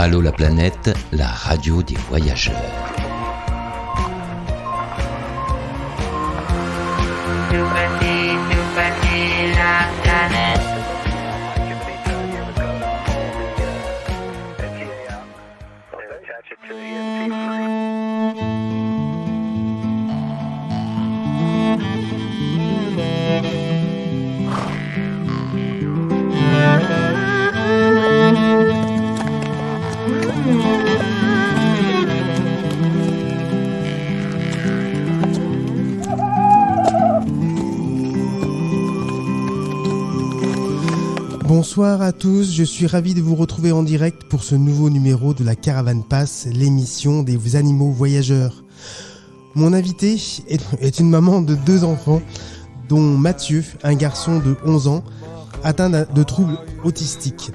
Allô la planète, la radio des voyageurs. La planète. Bonsoir à tous, je suis ravi de vous retrouver en direct pour ce nouveau numéro de la Caravane Pass, l'émission des animaux voyageurs. Mon invité est une maman de 2 enfants, dont Mathieu, un garçon de 11 ans, atteint de troubles autistiques.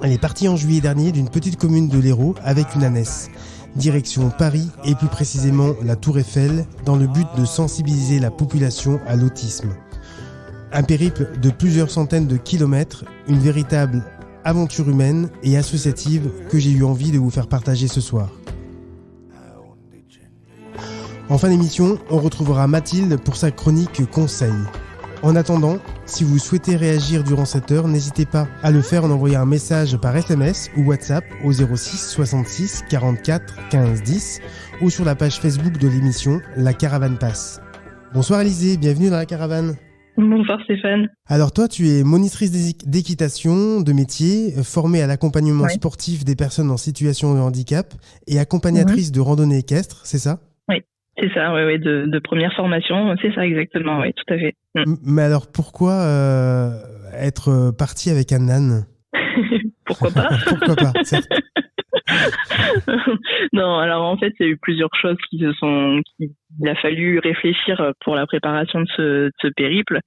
Elle est partie en juillet dernier d'une petite commune de l'Hérault avec une ânesse. Direction Paris et plus précisément la Tour Eiffel, dans le but de sensibiliser la population à l'autisme. Un périple de plusieurs centaines de kilomètres, une véritable aventure humaine et associative que j'ai eu envie de vous faire partager ce soir. En fin d'émission, on retrouvera Mathilde pour sa chronique conseil. En attendant, si vous souhaitez réagir durant cette heure, n'hésitez pas à le faire en envoyant un message par SMS ou WhatsApp au 06 66 44 15 10 ou sur la page Facebook de l'émission La Caravane Passe. Bonsoir Alizée, bienvenue dans la caravane. Bonsoir Stéphane. Alors toi, tu es monitrice d'équitation de métier, formée à l'accompagnement sportif des personnes en situation de handicap et accompagnatrice de randonnée équestre, c'est ça ? Oui, c'est ça, oui, de première formation, c'est ça exactement, oui, tout à fait. Mais alors pourquoi être partie avec un âne ? Pourquoi pas ? Pourquoi pas, certes. Non, alors en fait, il y a eu plusieurs choses qu'il a fallu réfléchir pour la préparation de ce périple.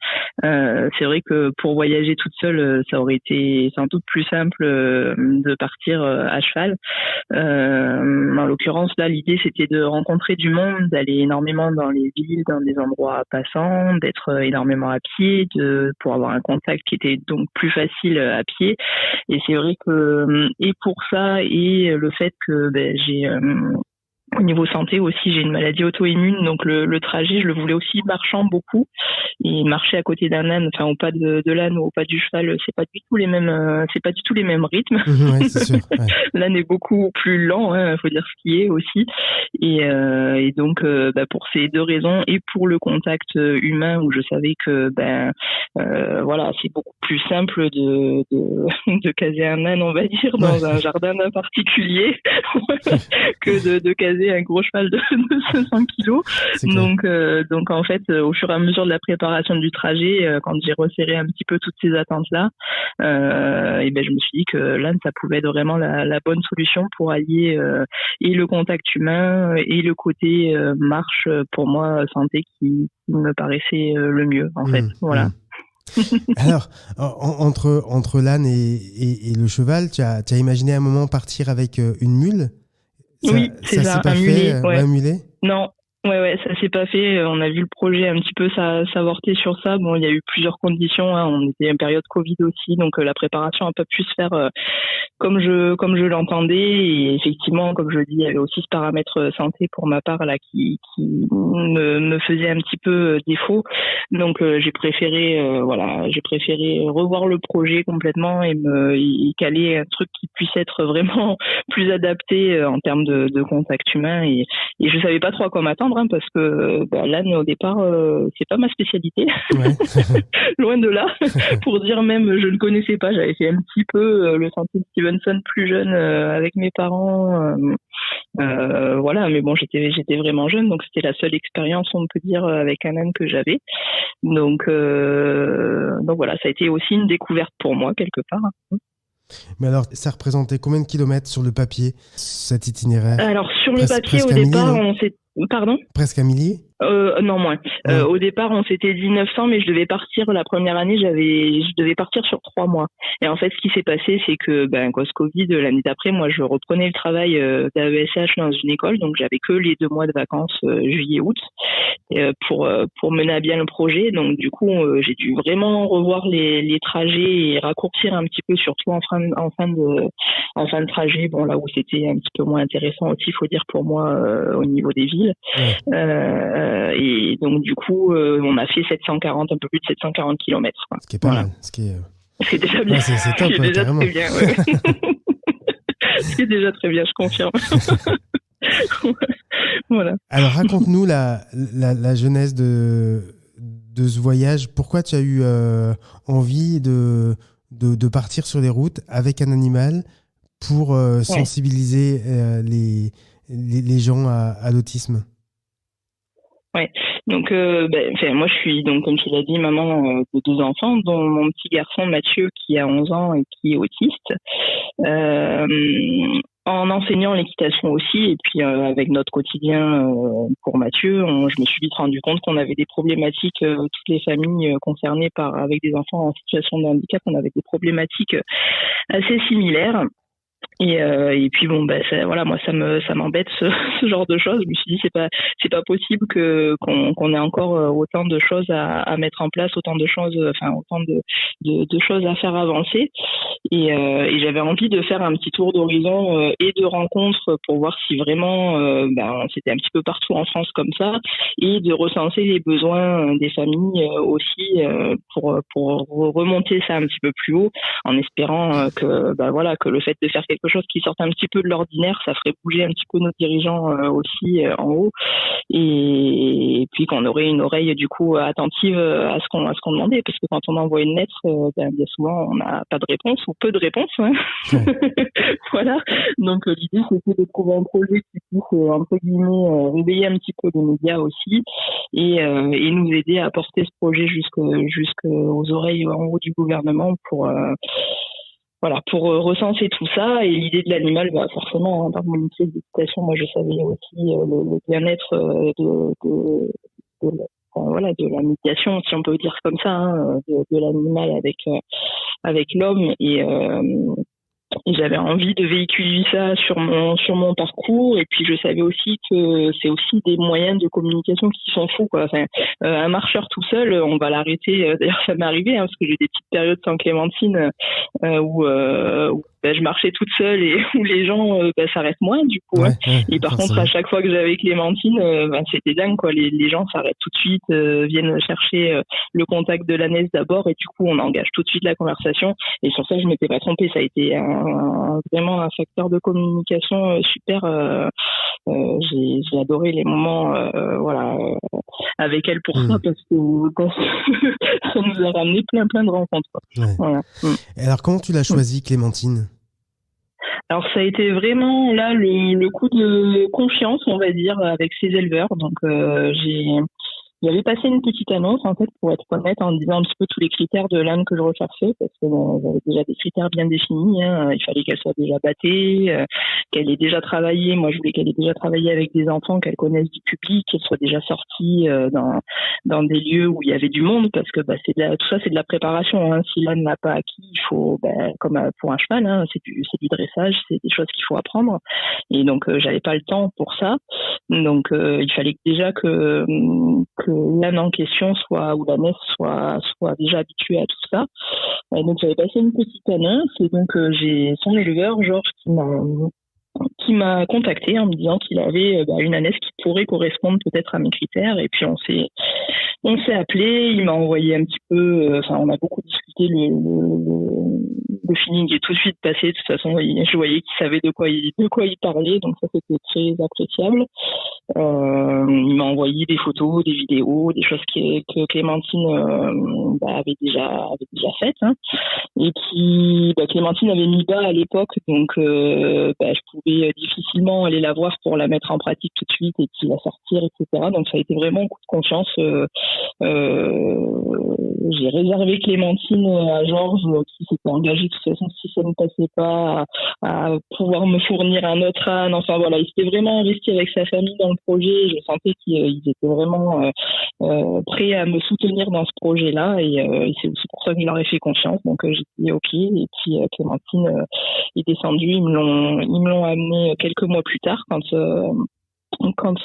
C'est vrai que pour voyager toute seule, ça aurait été sans doute plus simple de partir à cheval. En l'occurrence, là, l'idée, c'était de rencontrer du monde, d'aller énormément dans les villes, dans des endroits passants, d'être énormément à pied, pour avoir un contact qui était donc plus facile à pied. Et c'est vrai que, et pour ça, et le fait que j'ai au niveau santé aussi, j'ai une maladie auto-immune, donc le trajet, je le voulais aussi marchant beaucoup. Et marcher à côté d'un âne, enfin au pas de l'âne ou au pas du cheval, c'est pas du tout les mêmes rythmes. Ouais, c'est sûr. Ouais. L'âne est beaucoup plus lent, faut dire ce qui est aussi. Et donc pour ces 2 raisons et pour le contact humain où je savais que voilà, c'est beaucoup plus simple de caser un âne, on va dire, dans un jardin d'un particulier que de caser un gros cheval de 500 kilos. Donc en fait, au fur et à mesure de la préparation du trajet, quand j'ai resserré un petit peu toutes ces attentes-là, je me suis dit que l'âne, ça pouvait être vraiment la bonne solution pour allier et le contact humain et le côté marche, pour moi, santé, qui me paraissait le mieux, en fait. Voilà. Alors, entre l'âne et le cheval, tu as imaginé à un moment partir avec une mule ? Oui, c'est ça, un mulet. Un mulet ? Non. Ouais, ça s'est pas fait. On a vu le projet un petit peu s'avorter sur ça. Bon, il y a eu plusieurs conditions. On était en période Covid aussi, donc la préparation n'a pas pu se faire comme je l'entendais. Et effectivement, comme je le dis, il y avait aussi ce paramètre santé pour ma part là qui me faisait un petit peu défaut. Donc j'ai préféré revoir le projet complètement et y caler un truc qui puisse être vraiment plus adapté en termes de contact humain. Et je savais pas trop à quoi m'attendre. Parce que l'âne, au départ, c'est pas ma spécialité. Ouais. Loin de là. Pour dire même, je ne connaissais pas. J'avais fait un petit peu le sentier de Stevenson plus jeune avec mes parents. Voilà, mais bon, j'étais vraiment jeune, donc c'était la seule expérience, on peut dire, avec un âne que j'avais. Donc voilà, ça a été aussi une découverte pour moi, quelque part. Mais alors, ça représentait combien de kilomètres sur le papier, cet itinéraire ? Alors, sur le papier, au départ, on s'est... Pardon ? Presque 1 millier ? Non, moins. Au départ, on s'était dit 900, mais je devais partir la première année, je devais partir sur 3 mois. Et en fait, ce qui s'est passé, c'est que, cause Covid, l'année d'après, moi, je reprenais le travail d'AESH dans une école, donc j'avais que les 2 mois de vacances, juillet-août, pour mener à bien le projet. Donc, du coup, j'ai dû vraiment revoir les trajets et raccourcir un petit peu, surtout en fin de trajet. Bon, là où c'était un petit peu moins intéressant aussi, faut dire pour moi, au niveau des villes. Et donc du coup, on a fait 740, un peu plus de 740 km. Quoi. Ce qui est pas mal. C'est déjà bien. C'est top, c'est déjà carrément. très bien. Ouais. C'est déjà très bien, je confirme. Voilà. Alors raconte-nous la genèse de ce voyage. Pourquoi tu as eu envie de partir sur les routes avec un animal pour sensibiliser les gens à l'autisme? Ouais, donc moi je suis donc comme tu l'as dit maman de 2 enfants, dont mon petit garçon Mathieu qui a 11 ans et qui est autiste. En enseignant l'équitation aussi, et puis avec notre quotidien pour Mathieu, je me suis vite rendu compte qu'on avait des problématiques, toutes les familles concernées avec des enfants en situation de handicap, on avait des problématiques assez similaires. Et puis bon moi ça m'embête ce genre de choses. Je me suis dit c'est pas possible qu'on ait encore autant de choses à mettre en place, autant de choses choses à faire avancer. Et j'avais envie de faire un petit tour d'horizon et de rencontres pour voir si vraiment c'était un petit peu partout en France comme ça, et de recenser les besoins des familles aussi pour remonter ça un petit peu plus haut, en espérant que le fait de faire quelque chose qui sorte un petit peu de l'ordinaire, ça ferait bouger un petit peu nos dirigeants aussi en haut, et puis qu'on aurait une oreille du coup attentive à ce qu'on demandait, parce que quand on envoie une lettre, bien souvent on n'a pas de réponse ou peu de réponse. Hein. Voilà. Donc l'idée c'était de trouver un projet qui puisse entre guillemets réveiller un petit peu les médias aussi, et nous aider à porter ce projet jusqu'aux oreilles en haut du gouvernement pour recenser tout ça. Et l'idée de l'animal, forcément, par mon métier d'éducation, moi je savais aussi le bien-être de la médiation, si on peut dire comme ça, hein, de l'animal avec l'homme, et j'avais envie de véhiculer ça sur mon parcours. Et puis je savais aussi que c'est aussi des moyens de communication qui sont fous, quoi. Enfin, un marcheur tout seul, on va l'arrêter. D'ailleurs ça m'est arrivé, hein, parce que j'ai des petites périodes sans clémentine où je marchais toute seule et où les gens s'arrêtent moins du coup. Et par contre à chaque fois que j'avais Clémentine, c'était dingue, quoi. Les gens s'arrêtent tout de suite, viennent chercher le contact de l'ânesse d'abord, et du coup on engage tout de suite la conversation. Et sur ça je m'étais pas trompée, ça a été vraiment un facteur de communication super. J'ai adoré les moments avec elle pour ça, parce que ça nous a ramené plein de rencontres, quoi. Ouais. Voilà. Et alors comment tu l'as choisie, Clémentine? Alors ça a été vraiment là le coup de confiance, on va dire, avec ces éleveurs. Donc j'avais passé une petite annonce, en fait, pour être honnête, en disant un petit peu tous les critères de l'âne que je recherchais, parce que j'avais déjà des critères bien définis, hein. Il fallait qu'elle soit déjà battée, qu'elle ait déjà travaillé. Moi, je voulais qu'elle ait déjà travaillé avec des enfants, qu'elle connaisse du public, qu'elle soit déjà sortie dans des lieux où il y avait du monde, parce que tout ça, c'est de la préparation, hein. Si l'âne n'a pas acquis, il faut, comme pour un cheval, hein, c'est du dressage, c'est des choses qu'il faut apprendre. Et donc, j'avais pas le temps pour ça. Donc, il fallait déjà que l'âne en question ou l'ânesse soit déjà habituée à tout ça. Donc j'avais passé une petite annonce, et donc j'ai son éleveur Georges qui m'a contacté en me disant qu'il avait une ânesse qui pourrait correspondre peut-être à mes critères. Et puis on s'est appelé, il m'a envoyé un petit peu, on a beaucoup discuté, le feeling est tout de suite passé. De toute façon, je voyais qu'il savait de quoi il parlait, donc ça c'était très appréciable. Il m'a envoyé des photos, des vidéos, des choses que Clémentine avait déjà faites, hein. Et puis Clémentine avait mis bas à l'époque, donc je pouvais difficilement aller la voir pour la mettre en pratique tout de suite, et qui va sortir, etc. Donc ça a été vraiment un coup de confiance. J'ai réservé Clémentine à Georges, qui s'était engagé de toute façon si ça ne passait pas à pouvoir me fournir un autre âne. Enfin voilà, il s'était vraiment investi avec sa famille dans le projet. Je sentais qu'ils étaient vraiment prêts à me soutenir dans ce projet-là, et c'est aussi pour ça que je leur ai fait confiance. Donc j'ai dit ok, et puis Clémentine est descendue. Ils me l'ont amené quelques mois plus tard quand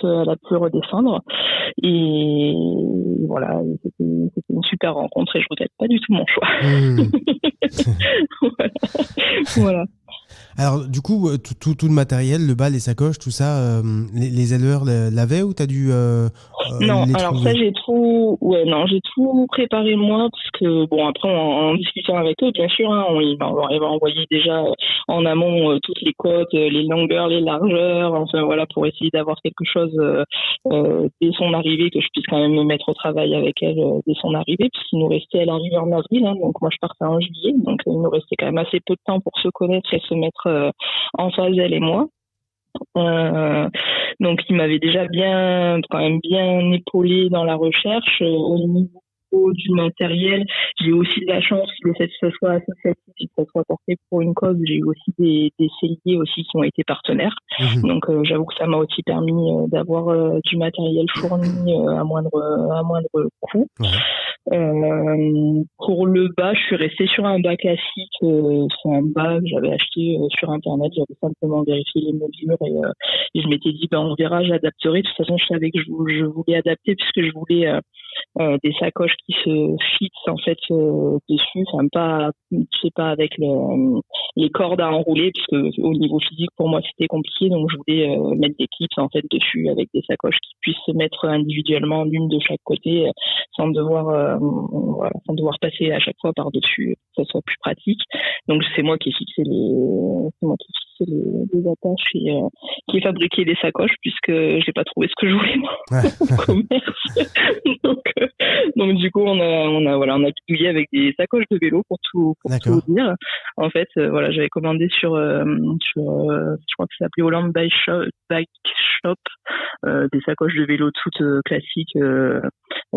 elle a pu redescendre, et voilà, c'était une super rencontre et je regrette pas du tout mon choix. Voilà. Alors, du coup, tout le matériel, le bas, les sacoches, tout ça, les éleveurs l'avaient ou t'as dû non, les alors trouver? ça, j'ai tout préparé moi, parce que, bon, après, en discutant avec eux, bien sûr, hein, ils m'avaient envoyé déjà en amont toutes les cotes, les longueurs, les largeurs, enfin voilà, pour essayer d'avoir quelque chose dès son arrivée, que je puisse quand même me mettre au travail avec elle dès son arrivée, puisqu'il nous restait, elle arrive en avril, hein, donc moi je partais en juillet, donc il nous restait quand même assez peu de temps pour se connaître et se mettre en phase, elle et moi. Donc il m'avait déjà quand même bien épaulé dans la recherche. Au niveau du matériel, j'ai aussi de la chance, le fait que ce soit associatif et que ça soit porté pour une cause. J'ai eu aussi des celliers aussi qui ont été partenaires. Donc j'avoue que ça m'a aussi permis d'avoir du matériel fourni à moindre coût. Pour le bas, je suis restée sur un bas classique. C'est un bas que j'avais acheté sur internet. J'avais simplement vérifié les mesures et je m'étais dit on verra, j'adapterai. De toute façon, je savais que je voulais adapter, puisque je voulais des sacoches qui se fixent en fait dessus, enfin pas, je sais pas, avec les cordes à enrouler, puisque au niveau physique pour moi c'était compliqué, donc je voulais mettre des clips en fait dessus, avec des sacoches qui puissent se mettre individuellement l'une de chaque côté, sans devoir passer à chaque fois par dessus, que ça soit plus pratique. Donc c'est moi qui ai fixé les attaches et qui ai fabriqué les sacoches, puisque j'ai pas trouvé ce que je voulais moi au commerce. Donc du coup on a bidouillé avec des sacoches de vélo pour tout vous dire. En fait j'avais commandé sur je crois que ça s'appelait Holland Bike Shop, des sacoches de vélo toutes classiques, de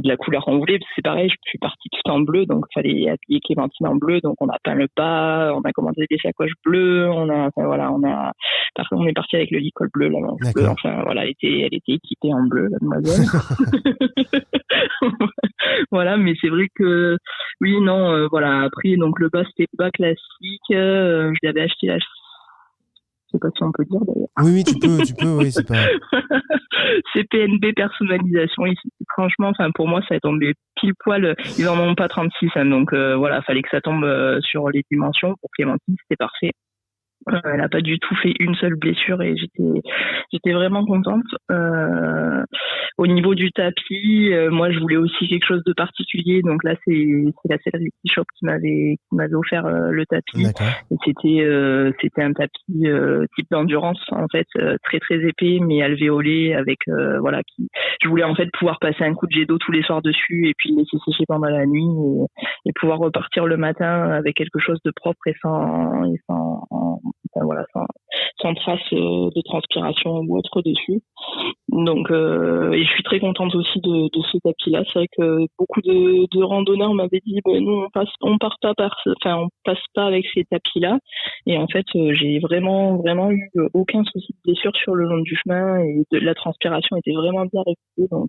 la couleur qu'on voulait. C'est pareil, je suis partie tout en bleu, donc il fallait habiller Clémentine en bleu, donc on a peint le bas, on a commandé des sacoches bleues, on est parti avec le licol bleu, la manche bleue, enfin voilà, elle était équipée en bleu, la demoiselle. Voilà, mais c'est vrai que oui, non, après donc le bas c'était bas classique, je l'avais acheté là, je sais pas si on peut dire d'ailleurs. Oui, tu peux, oui, c'est pas. C'est PNB personnalisation. Franchement, pour moi, ça a tombé pile poil. Ils en ont pas 36, hein, donc fallait que ça tombe sur les dimensions. Pour Clémentine, c'était parfait. Elle n'a pas du tout fait une seule blessure et j'étais vraiment contente. Au niveau du tapis, moi je voulais aussi quelque chose de particulier, donc là c'est la sellerie shop qui m'avait offert le tapis. Et c'était un tapis type d'endurance en fait, très très épais mais alvéolé, avec je voulais en fait pouvoir passer un coup de jet d'eau tous les soirs dessus et puis le laisser sécher pendant la nuit et pouvoir repartir le matin avec quelque chose de propre et sans trace de transpiration ou autre dessus. Donc et je suis très contente aussi de ce tapis-là. C'est vrai que beaucoup de randonneurs m'avaient dit nous on passe pas avec ces tapis-là. Et en fait j'ai vraiment eu aucun souci de blessure sur le long du chemin, et la transpiration était vraiment bien réputée. Donc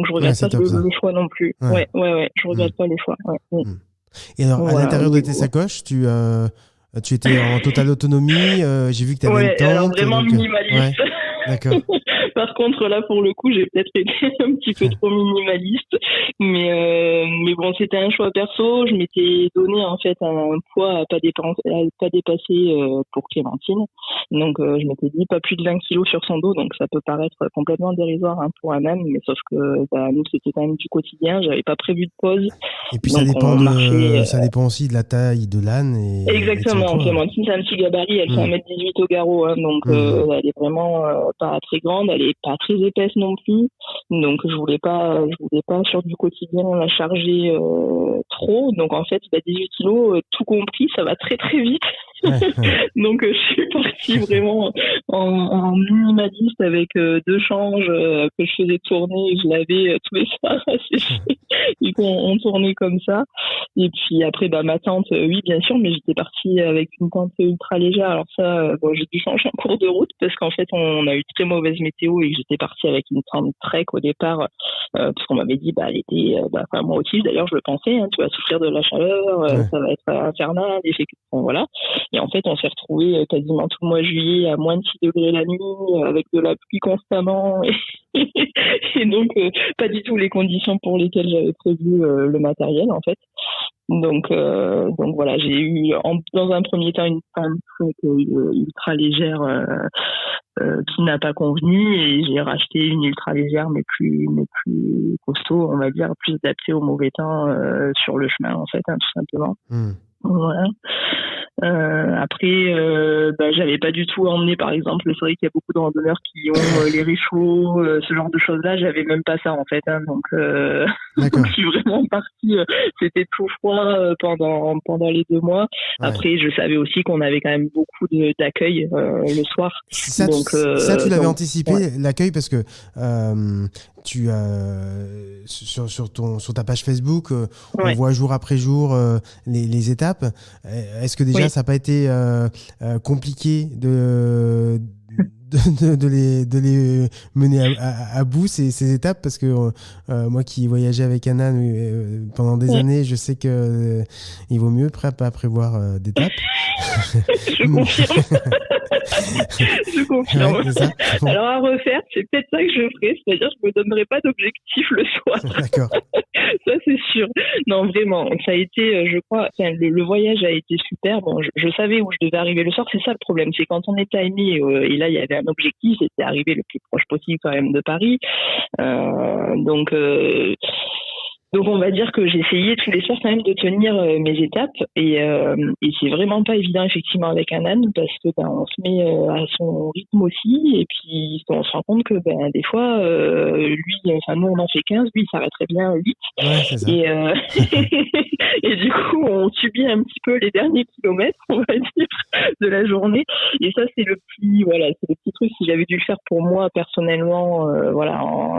je regrette pas le choix non plus. Ouais, je regrette pas le choix. Ouais. Et alors à l'intérieur de tes sacoches, tu étais en totale autonomie, j'ai vu que tu avais une tente. Alors vraiment minimaliste. Ouais, d'accord. Par contre, là, pour le coup, j'ai peut-être été un petit peu trop minimaliste. Mais bon, c'était un choix perso. Je m'étais donné, en fait, un poids à pas dépasser pour Clémentine. Donc, je m'étais dit pas plus de 20 kilos sur son dos. Donc, ça peut paraître complètement dérisoire pour un âne. Mais sauf que, nous, c'était quand même du quotidien. J'avais pas prévu de pause. Et puis, donc, ça dépend aussi de la taille de l'âne. Exactement. Clémentine, c'est un petit gabarit. Elle fait 1m18 au garrot. Hein, donc, elle est vraiment pas très grande. Elle est pas très épaisse non plus. Donc, je voulais pas sur du quotidien la charger trop. Donc, en fait, 18 kilos, tout compris, ça va très très vite. Donc, je suis partie vraiment en minimaliste avec 2 changes que je faisais tourner et je lavais tous les soirs à sécher. Du coup, on tournait comme ça. Et puis après, ma tente, oui, bien sûr, mais j'étais partie avec une tente ultra légère. Alors ça, j'ai dû changer en cours de route parce qu'en fait, on a eu très mauvaise météo et que j'étais partie avec une tente trek au départ parce qu'on m'avait dit, l'été, moi aussi, d'ailleurs, je le pensais, hein, tu vas souffrir de la chaleur, ça va être infernal, voilà. Et en fait, on s'est retrouvés quasiment tout le mois de juillet à moins de 6 degrés la nuit, avec de la pluie constamment. Et donc, pas du tout les conditions pour lesquelles j'avais prévu le matériel, en fait. Donc voilà, j'ai eu dans un premier temps une tente ultra légère qui n'a pas convenu et j'ai racheté une ultra légère mais plus costaud, on va dire, plus adaptée au mauvais temps sur le chemin, en fait, hein, tout simplement. Voilà. Après, j'avais pas du tout emmené, par exemple, c'est vrai qu'il y a beaucoup de randonneurs qui ont les réchauds, ce genre de choses-là, j'avais même pas ça, en fait, hein, donc je suis vraiment partie, c'était tout froid pendant les 2 mois. Ouais. Après, je savais aussi qu'on avait quand même beaucoup d'accueil le soir. Ça, tu l'avais anticipé, l'accueil, parce que tu sur ta page Facebook, on voit jour après jour les étapes. Est-ce que déjà ça n'a pas été compliqué de les mener à bout ces étapes, parce que moi qui voyageais avec Anna pendant des années, je sais que il vaut mieux pas prévoir d'étapes. Je confirme. Je confirme. Ouais, c'est ça. Bon. Alors à refaire, c'est peut-être ça que je ferai, c'est-à-dire que je me donnerai pas d'objectif le soir. D'accord. Ça c'est sûr. Non, vraiment, ça a été, je crois, le voyage a été super. Bon, je savais où je devais arriver le soir. C'est ça le problème, c'est quand on est timé et là il y avait un objectif, c'était arriver le plus proche possible quand même de Paris. Donc on va dire que j'ai essayé tous les soirs quand même de tenir mes étapes et c'est vraiment pas évident effectivement avec un âne parce que on se met à son rythme aussi et puis on se rend compte que des fois nous on en fait 15, lui il s'arrêterait bien 8 et du coup on subit un petit peu les derniers kilomètres, on va dire, de la journée, et ça c'est le petit truc. Si j'avais dû le faire pour moi personnellement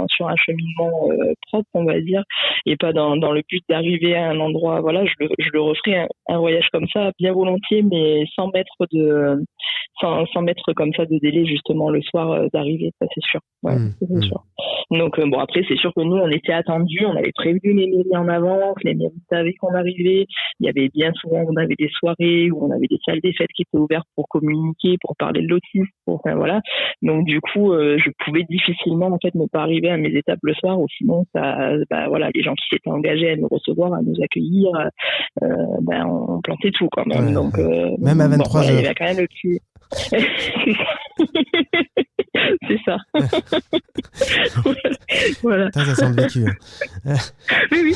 sur un cheminement propre, on va dire, et pas dans le but d'arriver à un endroit, je le referais un voyage comme ça bien volontiers, mais sans mettre comme ça de délai justement le soir d'arrivée, ça c'est sûr. C'est sûr. Donc après c'est sûr que nous on était attendus, on avait prévu les mairies en avance, les mairies savaient qu'on arrivait, il y avait bien souvent, on avait des soirées où on avait des salles des fêtes qui étaient ouvertes pour communiquer, pour parler de l'autisme, donc du coup je pouvais difficilement en fait ne pas arriver à mes étapes le soir, ou sinon les gens qui s'étaient engagés à nous recevoir, à nous accueillir, on plantait tout quand même. Donc même à 23h. Il y avait quand même le petit c'est ça. Voilà. Ça sent le vécu. Oui.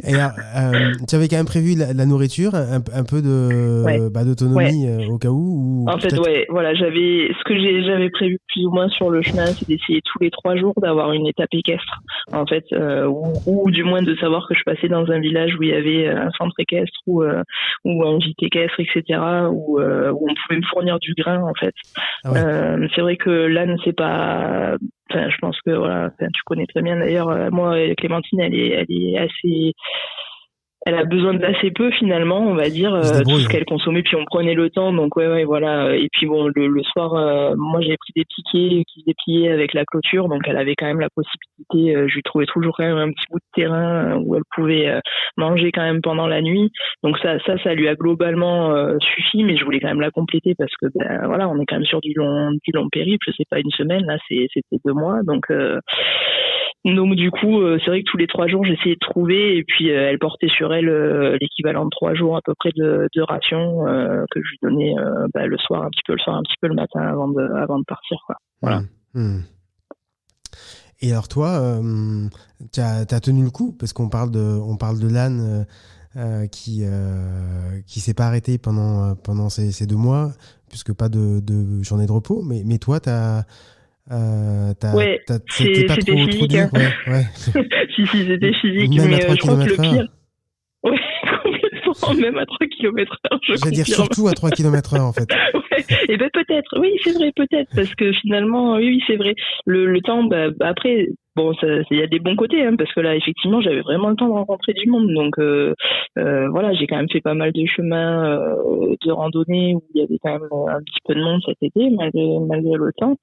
Et alors, tu avais quand même prévu la nourriture, un peu d'autonomie au cas où. En fait, j'avais prévu plus ou moins sur le chemin, c'est d'essayer tous les 3 jours d'avoir une étape équestre, en fait, ou du moins de savoir que je passais dans un village où il y avait un centre équestre ou un gîte équestre, etc., où on pouvait me fournir du grain, en fait. Ah ouais. C'est vrai que l'âne, c'est pas. Je pense que tu connais très bien d'ailleurs. Moi, Clémentine, elle est assez. Elle a besoin d'assez peu finalement, on va dire, tout ce qu'elle consommait, puis on prenait le temps, donc voilà. Et puis bon, le soir, moi j'ai pris des piquets qui se dépliaient avec la clôture, donc elle avait quand même la possibilité, je lui trouvais toujours quand même un petit bout de terrain où elle pouvait manger quand même pendant la nuit, donc ça lui a globalement suffi, mais je voulais quand même la compléter parce que on est quand même sur du long périple, c'est pas une semaine, là c'était 2 mois, donc du coup, c'est vrai que tous les 3 jours, j'essayais de trouver, et puis elle portait sur elle l'équivalent de 3 jours à peu près de ration que je lui donnais le soir, un petit peu le matin avant de partir, quoi. Voilà. Et alors toi, t'as tenu le coup, parce qu'on parle de l'âne qui s'est pas arrêté pendant ces 2 mois, puisque pas de journée de repos, mais toi c'était pas trop physique. Dur, ouais. si, c'était physique, même mais à 3 je pense que le km/h. pire. Ouais, complètement, même à 3 km/h, Je vais dire surtout à 3 km/h, en fait. Ouais, Et ben peut-être, oui, c'est vrai, peut-être, parce que finalement, oui, c'est vrai. Le temps, après, bon, il y a des bons côtés, hein, parce que là, effectivement, j'avais vraiment le temps de rencontrer du monde. Donc, voilà, j'ai quand même fait pas mal de chemins de randonnée où il y avait quand même un petit peu de monde cet été, malgré le temps.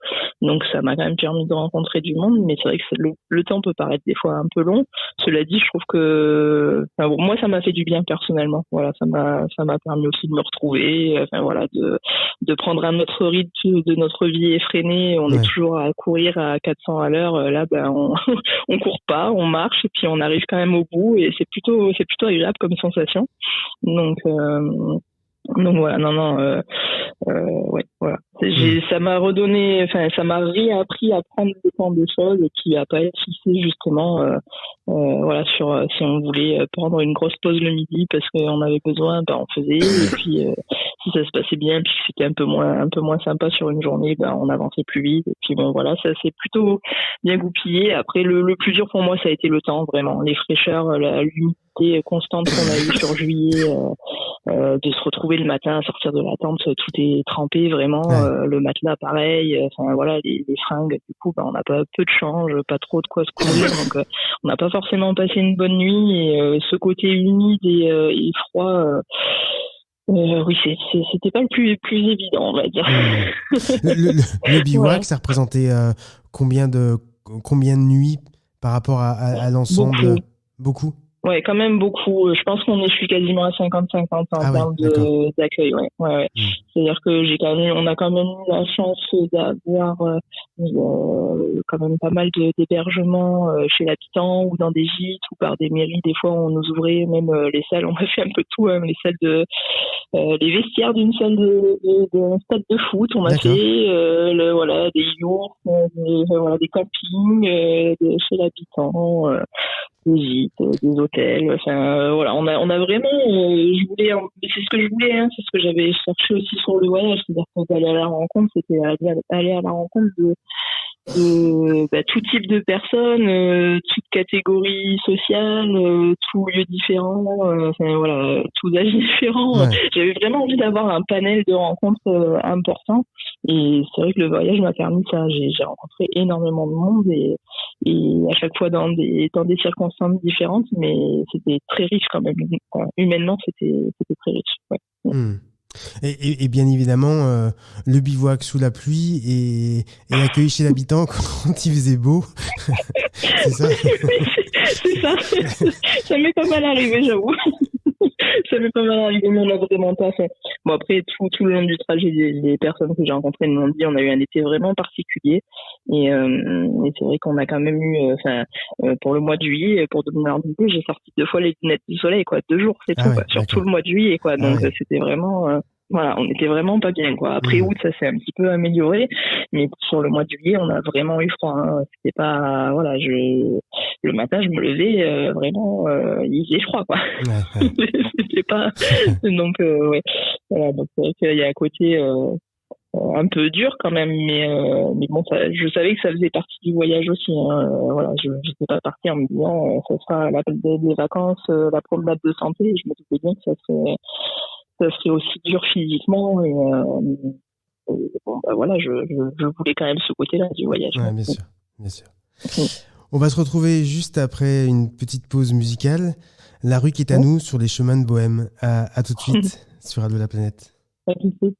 Donc, ça m'a quand même permis de rencontrer du monde. Mais c'est vrai que le temps peut paraître des fois un peu long. Cela dit, je trouve que, enfin, bon, moi, ça m'a fait du bien personnellement. Voilà, ça m'a permis aussi de me retrouver. Enfin, voilà, de prendre un autre rythme de notre vie effrénée. On est toujours à courir à 400 à l'heure. Là, on court pas, on marche et puis on arrive quand même au bout et c'est plutôt agréable comme sensation. Donc voilà, non, ouais, voilà. Ça m'a redonné, enfin, ça m'a réappris à prendre le temps des choses et puis à pas être fixé justement, voilà, sur si on voulait prendre une grosse pause le midi parce qu'on avait besoin, on faisait. Et puis si ça se passait bien, puis c'était un peu moins sympa sur une journée, on avançait plus vite. Et puis bon, voilà, ça s'est plutôt bien goupillé. Après, le plus dur pour moi, ça a été le temps, vraiment, les fraîcheurs, l'humidité constante qu'on a eue sur juillet. De se retrouver le matin à sortir de la tente, tout est trempé vraiment, le matelas pareil, enfin voilà, les fringues, du coup on n'a pas peu de change, pas trop de quoi se couvrir, donc on n'a pas forcément passé une bonne nuit et ce côté humide et froid, oui, c'était pas le plus évident, on va dire. Le bivouac, voilà. Ça représentait combien de nuits par rapport à l'ensemble? Beaucoup. Ouais, quand même beaucoup. Je pense je suis quasiment à 50-50 en termes d'accueil. Ouais. C'est-à-dire que on a quand même eu la chance d'avoir quand même pas mal d'hébergements chez l'habitant ou dans des gîtes ou par des mairies. Des fois, on nous ouvrait même les salles. On a fait un peu tout, les salles les vestiaires d'une salle d'un stade de foot. On a fait des yurts, des campings chez l'habitant. Des gîtes, des hôtels, enfin voilà, on a vraiment, c'est ce que je voulais, hein, c'est ce que j'avais cherché aussi sur le voyage, c'est-à-dire d'aller à la rencontre, c'était aller à la rencontre de tout type de personnes, toute catégorie sociale, tout lieu différent, enfin voilà, tout âge différent. Ouais. J'avais vraiment envie d'avoir un panel de rencontres important et c'est vrai que le voyage m'a permis ça. J'ai rencontré énormément de monde et à chaque fois dans des circonstances différentes, mais c'était très riche quand même. Humainement, c'était très riche. Ouais. Et bien évidemment, le bivouac sous la pluie et l'accueil chez l'habitant quand il faisait beau. C'est ça. C'est ça. Ça m'est pas mal arrivé, j'avoue. Ça m'est pas mal arrivé, mais on a vraiment pas fait. Bon, après, tout le long du trajet, les personnes que j'ai rencontrées m'ont dit, on a eu un été vraiment particulier. Et c'est vrai qu'on a quand même eu, pour le mois de juillet, pour donner un idée, j'ai sorti 2 fois les lunettes du soleil, 2 jours, c'est tout, sur tout le mois de juillet, Donc, c'était vraiment, voilà, on était vraiment pas bien, Après août, ça s'est un petit peu amélioré, mais sur le mois de juillet, on a vraiment eu froid, hein. C'était pas, voilà, le matin, je me levais, vraiment, il faisait froid, C'était pas, donc, voilà, donc c'est vrai qu'il y a un côté, un peu dur quand même, mais bon, je savais que ça faisait partie du voyage aussi, hein. Voilà, je n'étais pas partie en me disant, ça sera des vacances, la promenade de santé, et je me doutais bien que ça serait aussi dur physiquement et bon, voilà, je voulais quand même ce côté-là du voyage. Ouais, bien sûr. On va se retrouver juste après une petite pause musicale. La rue qui est à nous sur les chemins de Bohème. À tout de suite sur Radio La Planète. À tout de suite.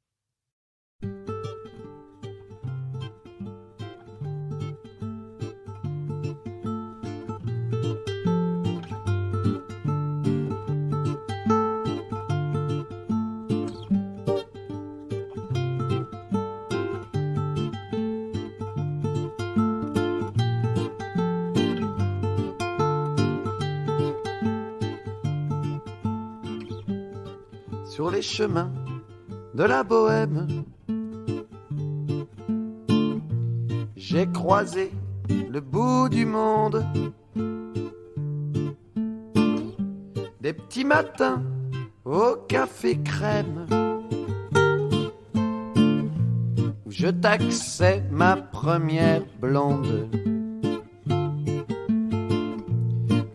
Sur les chemins de la Bohème, j'ai croisé le bout du monde. Des petits matins au café crème, où je taxais ma première blonde.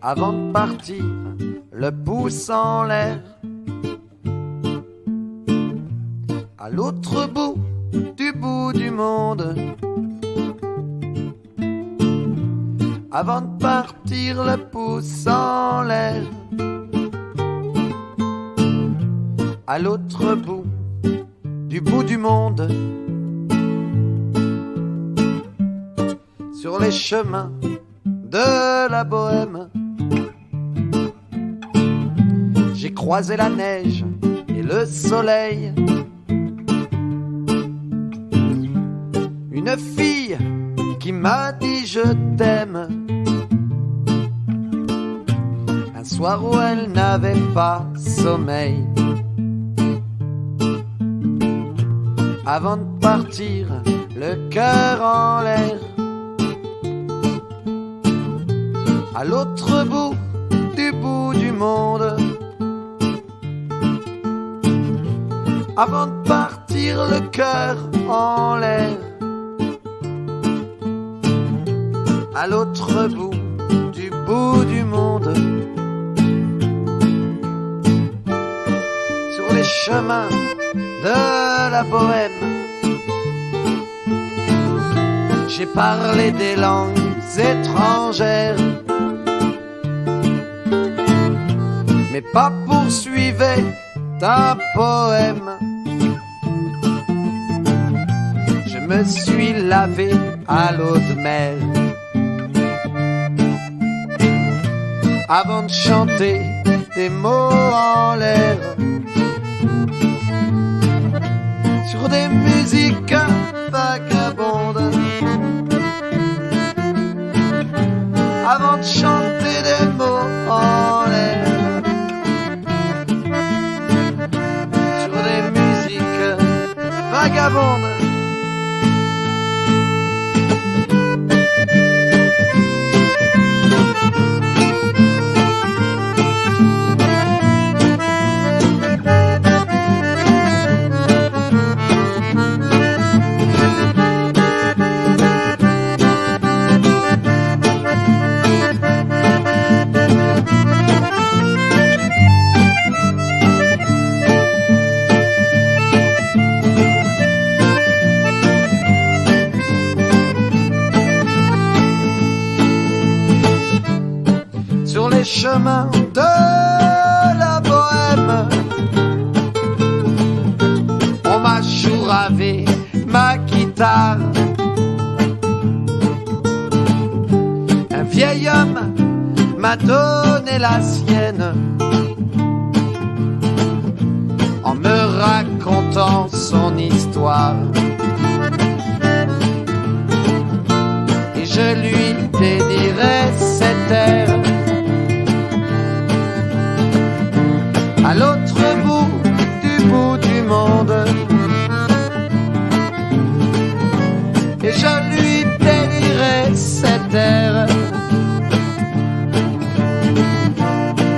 Avant de partir, le pouce en l'air, à l'autre bout du monde. Avant de partir le pouce en l'air, à l'autre bout du monde. Sur les chemins de la Bohème, j'ai croisé la neige et le soleil. Une fille qui m'a dit je t'aime, un soir où elle n'avait pas sommeil. Avant de partir, le cœur en l'air, à l'autre bout du monde. Avant de partir, le cœur en l'air, à l'autre bout du monde. Sur les chemins de la Bohème, j'ai parlé des langues étrangères, mais pas poursuivez un poème. Je me suis lavé à l'eau de mer avant de chanter des mots en l'air sur des musiques vagabondes. Avant de chanter des mots en l'air sur des musiques vagabondes. Chemin de la Bohème, on m'a chouravé ma guitare. Un vieil homme m'a donné la sienne en me racontant son histoire. Et je lui dédierai cet air à l'autre bout du monde. Et je lui dédierai cet air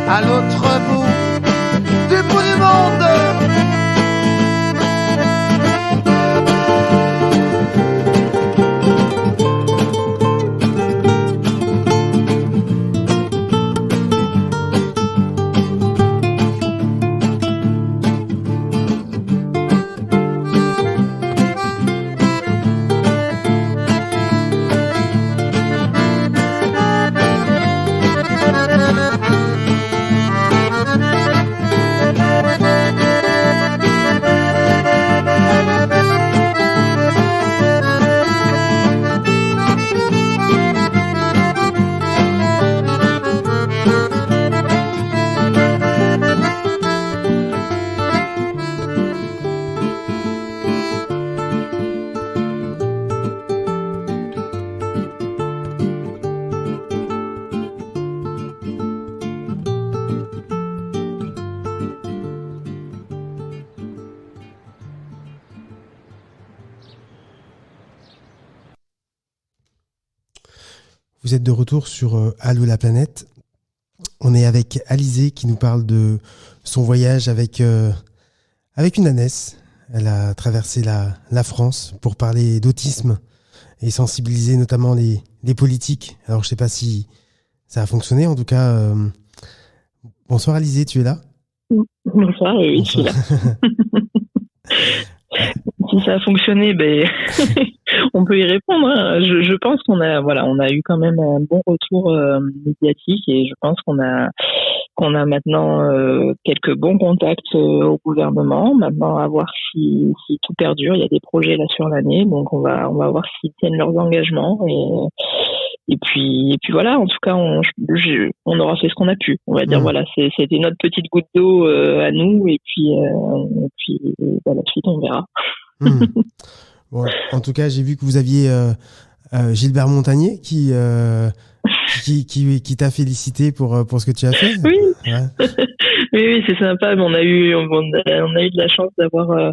à l'autre bout du monde. Vous êtes de retour sur Allô la planète. On est avec Alizée qui nous parle de son voyage avec une ânesse. Elle a traversé la France pour parler d'autisme et sensibiliser notamment les politiques. Alors je ne sais pas si ça a fonctionné. En tout cas, bonsoir Alizée, tu es là ? Bonsoir, oui, je suis là. Si ça a fonctionné, ben on peut y répondre. Hein. Je pense qu'on a eu quand même un bon retour médiatique et je pense qu'on a maintenant quelques bons contacts au gouvernement. Maintenant, à voir si tout perdure. Il y a des projets là sur l'année, donc on va voir s'ils tiennent leurs engagements et puis voilà. En tout cas, on aura fait ce qu'on a pu. On va dire voilà, c'était notre petite goutte d'eau à nous et puis la suite on verra. Bon, en tout cas, j'ai vu que vous aviez Gilbert Montagnier qui t'a félicité pour ce que tu as fait. Oui. Ouais. Oui, c'est sympa. Mais on a eu de la chance d'avoir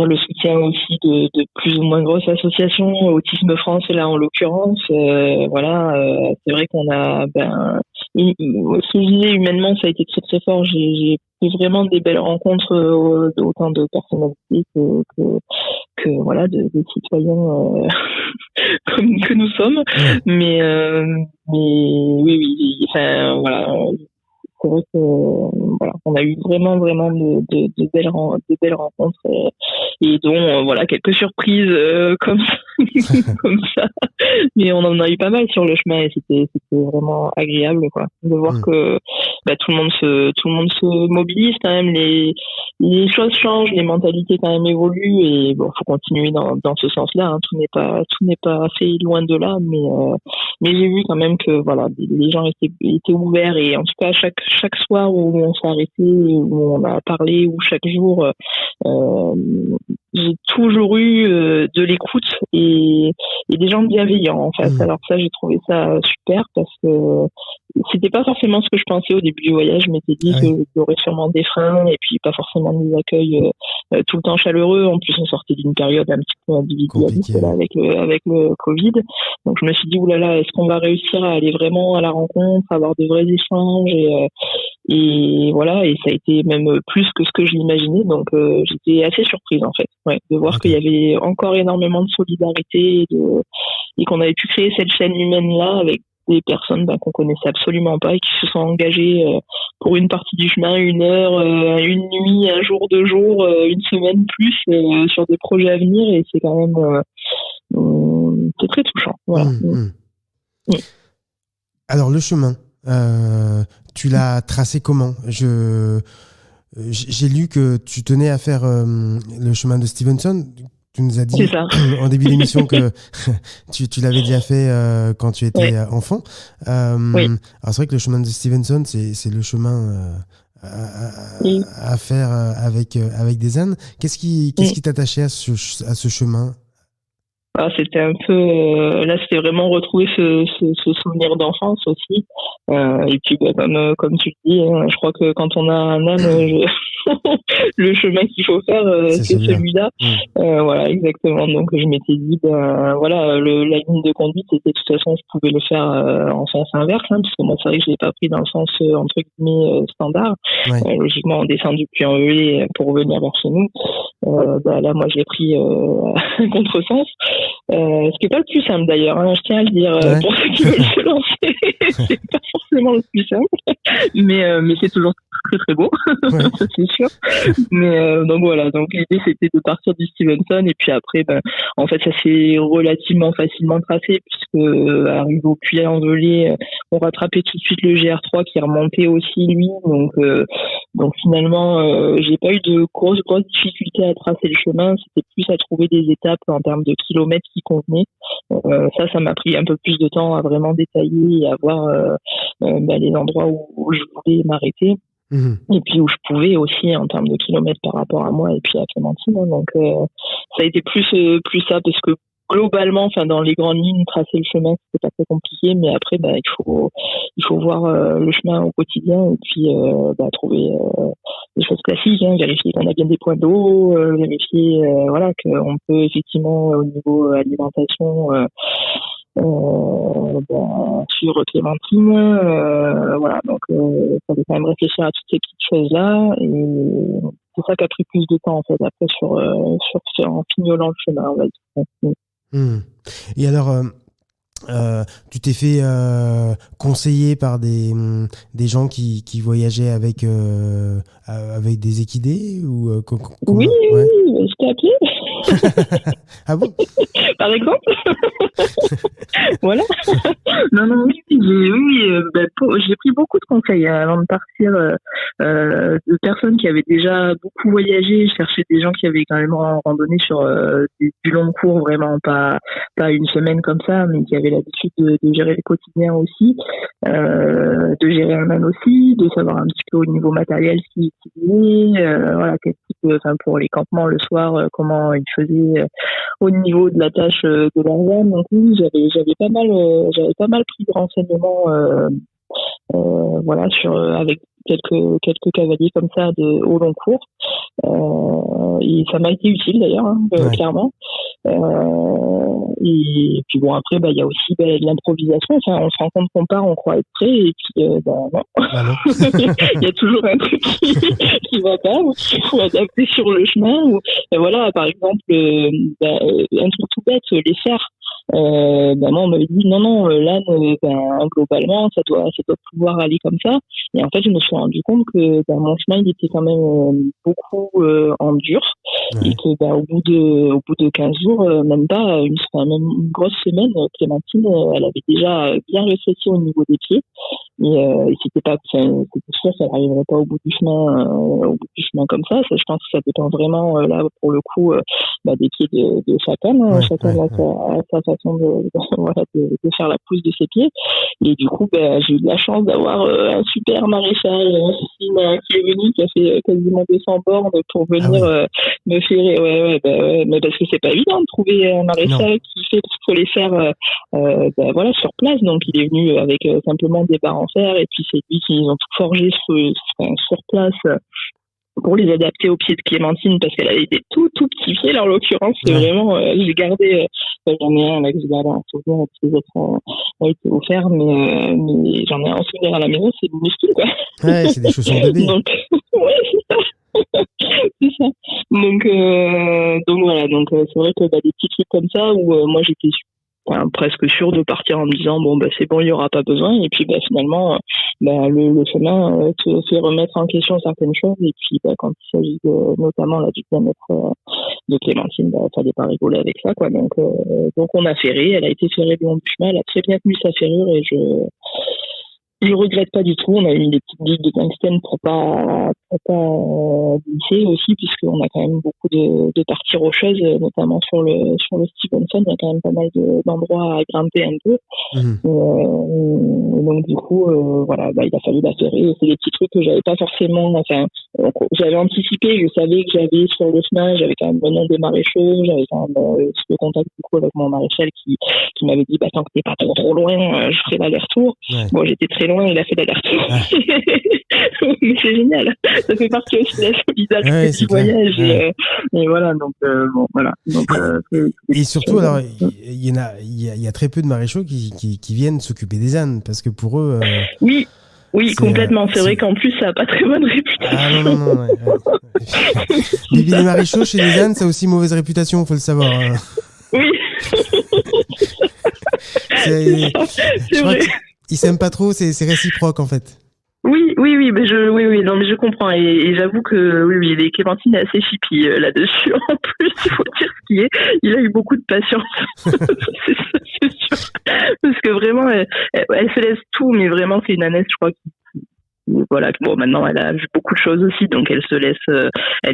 le soutien aussi de plus ou moins grosses associations, Autisme France là en l'occurrence. C'est vrai qu'on a ce que je disais, humainement ça a été très très fort. J'ai fait vraiment des belles rencontres autant de personnalités que voilà de citoyens comme que nous sommes. Mais oui, enfin voilà. C'est vrai que voilà, on a eu vraiment de belles rencontres et dont voilà quelques surprises comme ça. Mais on en a eu pas mal sur le chemin et c'était vraiment agréable quoi de voir que tout le monde se mobilise quand même, les choses changent, les mentalités quand même évoluent et bon faut continuer dans ce sens-là. Hein. Tout n'est pas fait loin de là, mais j'ai vu quand même que voilà les gens étaient ouverts et en tout cas chaque soir où on s'est arrêté, où on a parlé, ou chaque jour, j'ai toujours eu de l'écoute et des gens bienveillants en fait. Alors ça, j'ai trouvé ça super parce que c'était pas forcément ce que je pensais au début du voyage. Je m'étais dit qu'il y aurait sûrement des freins et puis pas forcément des accueils tout le temps chaleureux. En plus, on sortait d'une période un petit peu individualiste là, avec le Covid. Donc je me suis dit oulala, est-ce qu'on va réussir à aller vraiment à la rencontre, avoir de vrais échanges et voilà, et ça a été même plus que ce que je l'imaginais. Donc j'étais assez surprise en fait, de voir qu'il y avait encore énormément de solidarité et qu'on avait pu créer cette chaîne humaine là avec des personnes qu'on connaissait absolument pas et qui se sont engagées pour une partie du chemin, 1 heure, une nuit, un jour, 2 jours, une semaine plus sur des projets à venir et c'est quand même c'est très touchant. Voilà. Alors le chemin, tu l'as tracé comment ? J'ai lu que tu tenais à faire le chemin de Stevenson. Tu nous as dit en début d'émission que tu l'avais déjà fait quand tu étais enfant. Alors c'est vrai que le chemin de Stevenson, c'est le chemin à faire avec des ânes. Qu'est-ce qui t'attachait à ce chemin ? C'était un peu là, c'était vraiment retrouver ce souvenir d'enfance aussi. Et puis comme tu le dis, je crois que quand on a un âne, le chemin qu'il faut faire, c'est celui-là. Voilà, exactement. Donc je m'étais dit, voilà, la ligne de conduite, c'était de toute façon, je pouvais le faire en sens inverse, hein, parce que moi, c'est vrai que je l'ai pas pris dans le sens entre guillemets standard. Logiquement, on descend du Puy-en-Velay pour revenir vers chez nous. Là, moi, je l'ai pris à contresens. Ce qui est pas le plus simple d'ailleurs, hein, je tiens à le dire pour ceux qui veulent se lancer, c'est pas forcément le plus simple, mais c'est toujours très très beau, ça c'est sûr. Mais donc voilà, donc l'idée c'était de partir du Stevenson et puis après, en fait ça s'est relativement facilement tracé puisque arrivé au Puy-en-Velay, on rattrapait tout de suite le GR3 qui remontait aussi lui, donc finalement j'ai pas eu de grosses difficultés à tracer le chemin, c'était plus à trouver des étapes en termes de kilomètres qui convenaient. Ça m'a pris un peu plus de temps à vraiment détailler et à voir les endroits où je voulais m'arrêter. Et puis où je pouvais aussi en termes de kilomètres par rapport à moi et puis à Clémentine. Donc ça a été plus ça parce que globalement, enfin dans les grandes lignes, tracer le chemin c'était pas très compliqué, mais après il faut voir le chemin au quotidien et puis trouver des choses classiques, hein, vérifier qu'on a bien des points d'eau, vérifier voilà qu'on peut effectivement au niveau alimentation sur Clémentine, voilà, donc il fallait quand même réfléchir à toutes ces petites choses là et c'est ça qui a pris plus de temps en fait après sur en fignolant le chemin, on va dire. Et alors tu t'es fait conseiller par des gens qui voyageaient avec des équidés ou Oui, je t'ai appelé. Ah bon? Par exemple. Voilà. Non, oui, j'ai pris beaucoup de conseils avant de partir de personnes qui avaient déjà beaucoup voyagé. Je cherchais des gens qui avaient quand même randonné sur du long cours, vraiment pas une semaine comme ça, mais qui avaient l'habitude de gérer le quotidien aussi, de gérer un âne aussi, de savoir un petit peu au niveau matériel ce qu'ils utilisaient, voilà, quel type, pour les campements le soir, comment ils faisaient au niveau de la tâche de leur âne. Donc oui, j'avais pas mal pris de renseignements, voilà, avec quelques cavaliers comme ça au long cours. Et ça m'a été utile d'ailleurs, hein, clairement. Et puis bon, après, il y a aussi l'improvisation. Enfin, on se rend compte qu'on part, on croit être prêt, et puis non. Ah non. Il y a toujours un truc qui va pas, ou qu'il faut adapter sur le chemin. Ou voilà, par exemple, un truc tout bête, les fers. Moi, on m'avait dit non, l'âne, globalement, ça doit pouvoir aller comme ça. Et en fait, je me suis rendu compte que mon chemin, il était quand même beaucoup en dur, et que au bout de 15 jours, même pas une grosse semaine, Clémentine, elle avait déjà bien rétréci au niveau des pieds. Et c'était sûr, ça n'arriverait pas au bout du chemin comme ça. Je pense que ça dépend vraiment là pour le coup des pieds de chacun. Chacun a sa façon de faire la pousse de ses pieds. Et du coup, j'ai eu de la chance d'avoir un super maréchal qui est venu, qui a fait quasiment 200 bornes pour venir me faire. Mais parce que c'est pas évident de trouver un maréchal qui fait ce qu'il faut les faire sur place. Donc il est venu avec simplement des barres en fer, et puis c'est lui qui ont tout forgé sur place pour les adapter aux pieds de Clémentine, parce qu'elle avait des tout petits pieds là en l'occurrence. C'est vraiment, j'ai gardé, j'en ai un là que j'ai gardé en souvenir, et puis les autres ont été offerts, mais j'en ai un souvenir à la maison, c'est minuscule quoi. Ouais, c'est des chaussons bébés. Donc c'est ça. C'est ça. Donc voilà, c'est vrai que des petits trucs comme ça où moi j'étais presque sûr de partir en me disant c'est bon, il y aura pas besoin, et puis finalement le chemin te fait remettre en question certaines choses, et puis quand il s'agit notamment du bien-être de Clémentine, fallait pas rigoler avec ça quoi. Donc on a ferré, elle a été ferrée le long du chemin, elle a très bien tenu sa ferrure, et je regrette pas du tout. On a eu des petites billes de tungstène pour pas glisser aussi, puisqu'on a quand même beaucoup de parties rocheuses, notamment sur le Stevenson. Il y a quand même pas mal d'endroits à grimper un peu. Donc du coup, il a fallu la ferrer. C'est des petits trucs que j'avais pas forcément. Enfin, j'avais anticipé. Je savais que j'avais sur le chemin, j'avais quand même le nom des maréchaux. J'avais quand même le contact du coup avec mon maréchal qui m'avait dit tant que t'es pas trop loin, je ferai l'aller-retour. Ouais. Bon, j'étais très loin, il a fait l'aller-retour. Mais c'est génial. Ça fait partie aussi de la solidarité du voyage. Et voilà, donc voilà. Donc, et surtout, alors, il y a très peu de maréchaux qui viennent s'occuper des ânes, parce que pour eux. Oui, complètement. C'est vrai qu'en plus, ça n'a pas très bonne réputation. Ah non. Les maréchaux chez les ânes, ça a aussi mauvaise réputation, faut le savoir. Hein. Oui. Je crois qu'ils s'aiment pas trop, c'est réciproque en fait. Oui, mais je comprends, et j'avoue que oui, les Clémentine est assez chippie là-dessus. En plus, il faut dire ce qui est, il a eu beaucoup de patience. c'est sûr, parce que vraiment, elle se laisse tout, mais vraiment, c'est une ânesse, je crois, voilà, bon, maintenant elle a vu beaucoup de choses aussi, donc elle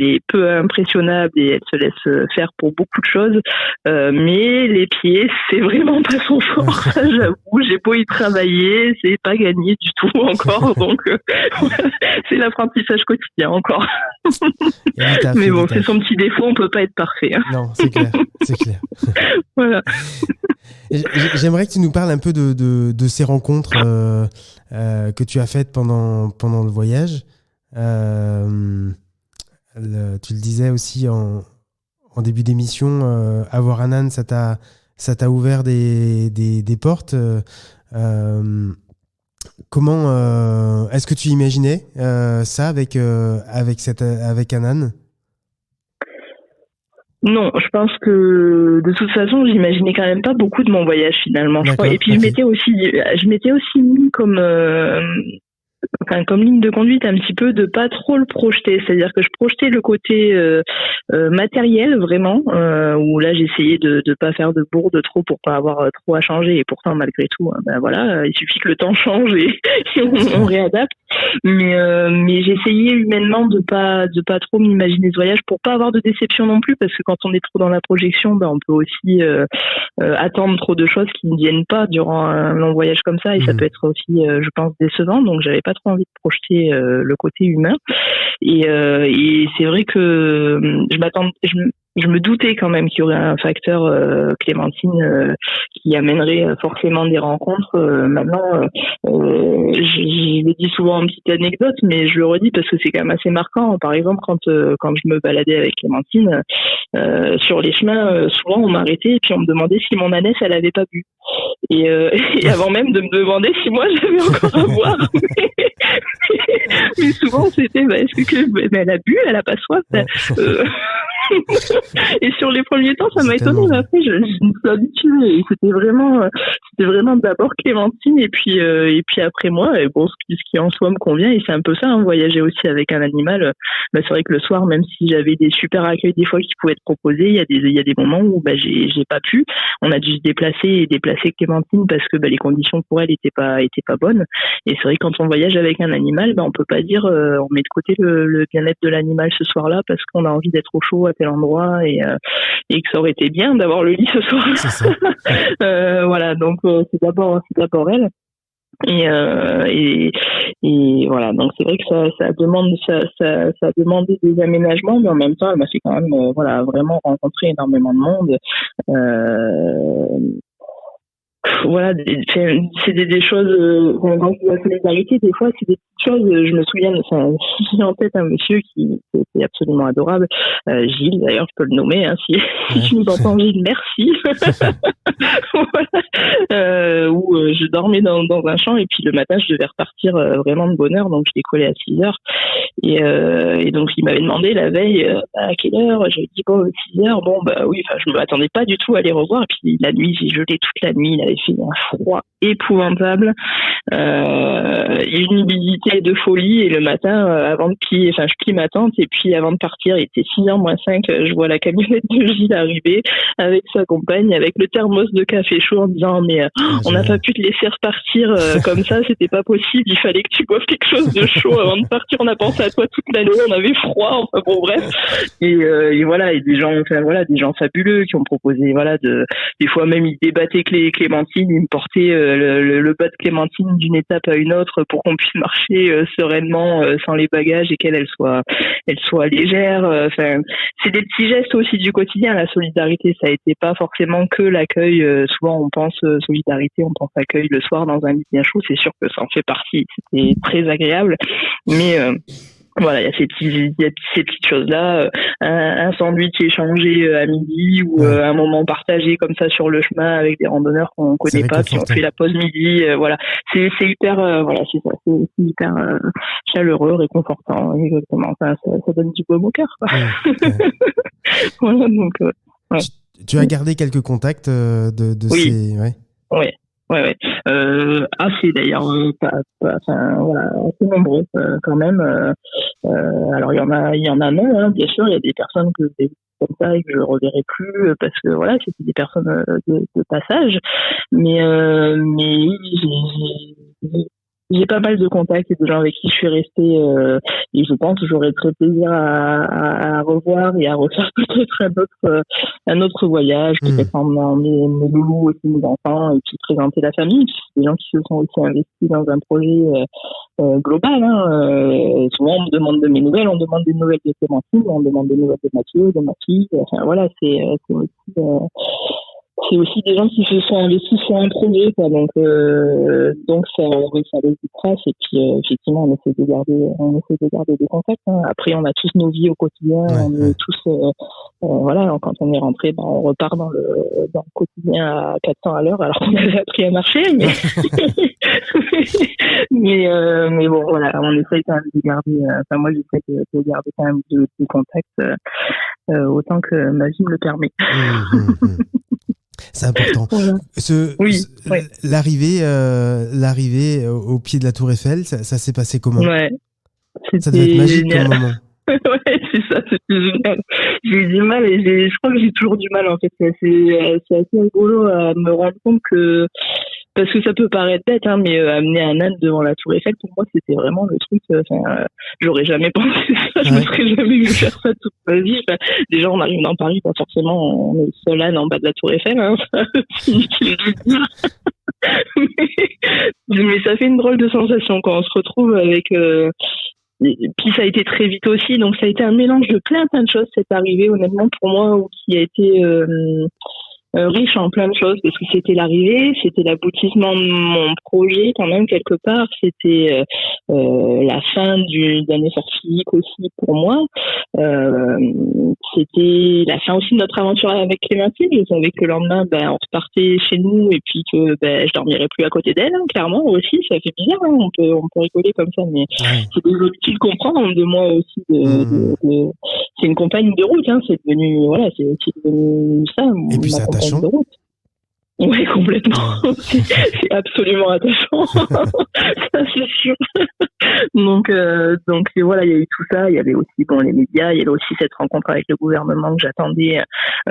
est peu impressionnable, et elle se laisse faire pour beaucoup de choses, mais les pieds, c'est vraiment pas son fort. J'avoue, j'ai beau y travailler, c'est pas gagné du tout encore, donc c'est l'apprentissage quotidien encore. Mais bon, c'est son petit défaut, on peut pas être parfait. Hein. Non, c'est clair. Voilà. J'aimerais que tu nous parles un peu de ces rencontres que tu as faites pendant le voyage. Tu le disais aussi en début d'émission, avoir un âne, ça t'a ouvert des portes. Comment est-ce que tu imaginais ça avec un âne? Non, je pense que de toute façon, j'imaginais quand même pas beaucoup de mon voyage finalement. Et puis je m'étais aussi mis comme comme ligne de conduite un petit peu de pas trop le projeter, c'est-à-dire que je projetais le côté matériel vraiment, où là j'essayais de pas faire de bourde trop pour pas avoir trop à changer, et pourtant malgré tout, ben voilà, il suffit que le temps change et on réadapte. Mais j'essayais humainement de pas trop m'imaginer ce voyage pour pas avoir de déception non plus, parce que quand on est trop dans la projection, ben on peut aussi attendre trop de choses qui ne viennent pas durant un long voyage comme ça, et ça peut être aussi, je pense, décevant. Donc j'avais pas trop envie de projeter le côté humain, et c'est vrai que je me doutais quand même qu'il y aurait un facteur Clémentine qui amènerait forcément des rencontres. Maintenant, je le dis souvent en petite anecdote, mais je le redis parce que c'est quand même assez marquant. Par exemple, quand je me baladais avec Clémentine sur les chemins, souvent on m'arrêtait et puis on me demandait si mon ânesse elle avait pas bu. Et avant même de me demander si moi j'avais encore à boire. Mais souvent c'était est-ce que elle a bu, elle a pas soif. Et sur les premiers temps, ça m'a étonné, mais après je me suis habituée, et c'était vraiment d'abord Clémentine et puis après moi, et bon, ce qui en soi me convient, et c'est un peu ça, hein, voyager aussi avec un animal. C'est vrai que le soir, même si j'avais des super accueils des fois qui pouvaient être proposés, il y a des moments où j'ai pas pu, on a dû se déplacer Clémentine parce que les conditions pour elle étaient pas bonnes. Et c'est vrai que quand on voyage avec un animal, on peut pas dire on met de côté le bien-être de l'animal ce soir-là parce qu'on a envie d'être au chaud à tel endroit, et que ça aurait été bien d'avoir le lit ce soir. C'est ça. Voilà, donc c'est d'abord elle. Et voilà, donc c'est vrai que ça a demandé des aménagements, mais en même temps elle m'a fait quand même vraiment rencontrer énormément de monde. Voilà, c'est des choses, quand je dis la solidarité, des fois, c'est des petites choses. Je me souviens, j'ai en tête un monsieur qui était absolument adorable, Gilles, d'ailleurs, je peux le nommer, hein, si tu nous entends, Gilles, merci. Voilà. Où je dormais dans un champ, et puis le matin, je devais repartir vraiment de bonne heure, donc je décollais à 6h. Et donc, il m'avait demandé la veille, à quelle heure? J'ai dit, 6h, oui, je me m'attendais pas du tout à les revoir, et puis la nuit, j'ai gelé toute la nuit, il avait fait un froid épouvantable, une humidité de folie, et le matin, avant de plier, je plie ma tente, et puis avant de partir, il était 6h moins 5, je vois la camionnette de Gilles arriver avec sa compagne, avec le thermos de café chaud, en disant on n'a pas pu te laisser repartir comme ça, c'était pas possible, il fallait que tu boives quelque chose de chaud avant de partir, on a pensé à toi toute la nuit, on avait froid, enfin bon bref, et voilà, et des gens fabuleux qui ont proposé, des fois même ils débattaient Clémentine, ils me portaient le bas de Clémentine d'une étape à une autre pour qu'on puisse marcher sereinement sans les bagages, et qu'elle soit légère. C'est des petits gestes aussi du quotidien. La solidarité, ça a été pas forcément que l'accueil. Souvent on pense solidarité, on pense accueil le soir dans un lit bien chaud. C'est sûr que ça en fait partie. C'était très agréable, mais voilà, il y a ces petites choses-là, un sandwich échangé à midi, ou un moment partagé comme ça sur le chemin avec des randonneurs qu'on connaît pas, puis on fait la pause midi, voilà. C'est hyper, c'est ça, c'est hyper chaleureux, réconfortant, exactement. Ça donne du baume au cœur, quoi. Voilà, donc, ouais. Tu as gardé quelques contacts de ces... Ouais. Ouais. Assez d'ailleurs, assez nombreux quand même. Alors il y en a non, hein, bien sûr, il y a des personnes que j'ai vues comme ça et que je reverrai plus parce que c'était des personnes de passage. Mais j'ai pas mal de contacts et de gens avec qui je suis restée, et je pense que j'aurai très plaisir à revoir et à refaire peut-être un autre voyage, peut-être emmener mes loulous aussi, mes enfants, et puis présenter la famille. Des gens qui se sont aussi investis dans un projet global. Souvent on me demande de mes nouvelles, on demande des nouvelles de Clémentine, on demande des nouvelles de Mathieu, de ma fille. Enfin voilà, c'est aussi des gens qui se sont investis sur un projet, quoi. Donc ça laisse des traces, et puis effectivement on essaie de garder des contacts, hein. Après on a tous nos vies au quotidien, on est tous quand on est rentré, on repart dans le quotidien à 400 à l'heure alors qu'on avait appris à marcher, mais bon voilà, on essaie quand même de garder, moi j'essaie de garder quand même des contacts autant que ma vie me le permet. C'est important. Voilà. Ouais. L'arrivée au pied de la Tour Eiffel, ça s'est passé comment? Ouais. Ça devait être magique génial. comme moment. Ouais, c'est ça, c'était génial. J'ai eu du mal et je crois que j'ai toujours du mal en fait. C'est assez rigolo à me rendre compte que, parce que ça peut paraître bête, hein, mais amener un âne devant la Tour Eiffel, pour moi, c'était vraiment le truc. J'aurais jamais pensé ça. Je me serais jamais vu faire ça toute ma vie. Enfin, déjà, on arrive dans Paris, pas forcément, on est le seul âne en bas de la Tour Eiffel. Hein, c'est inutile de le dire. Mais ça fait une drôle de sensation quand on se retrouve avec. Et puis ça a été très vite aussi, donc ça a été un mélange de plein de choses cette arrivée, honnêtement pour moi, qui a été riche en plein de choses, parce que c'était l'arrivée, c'était l'aboutissement de mon projet quand même quelque part, c'était la fin d'un effort physique aussi pour moi, c'était la fin aussi de notre aventure avec Clémentine. Je savais que le lendemain on repartait chez nous et puis que je dormirais plus à côté d'elle, hein, clairement aussi, ça fait bizarre, hein, on peut rigoler comme ça, mais c'est des habitudes qu'on prend de moi aussi, c'est une compagne de route, hein, c'est devenu ça. Et puis c'est attachant. Oui, complètement. C'est absolument attachant. Ça, c'est sûr. Donc voilà, il y a eu tout ça. Il y avait aussi les médias. Il y avait aussi cette rencontre avec le gouvernement que j'attendais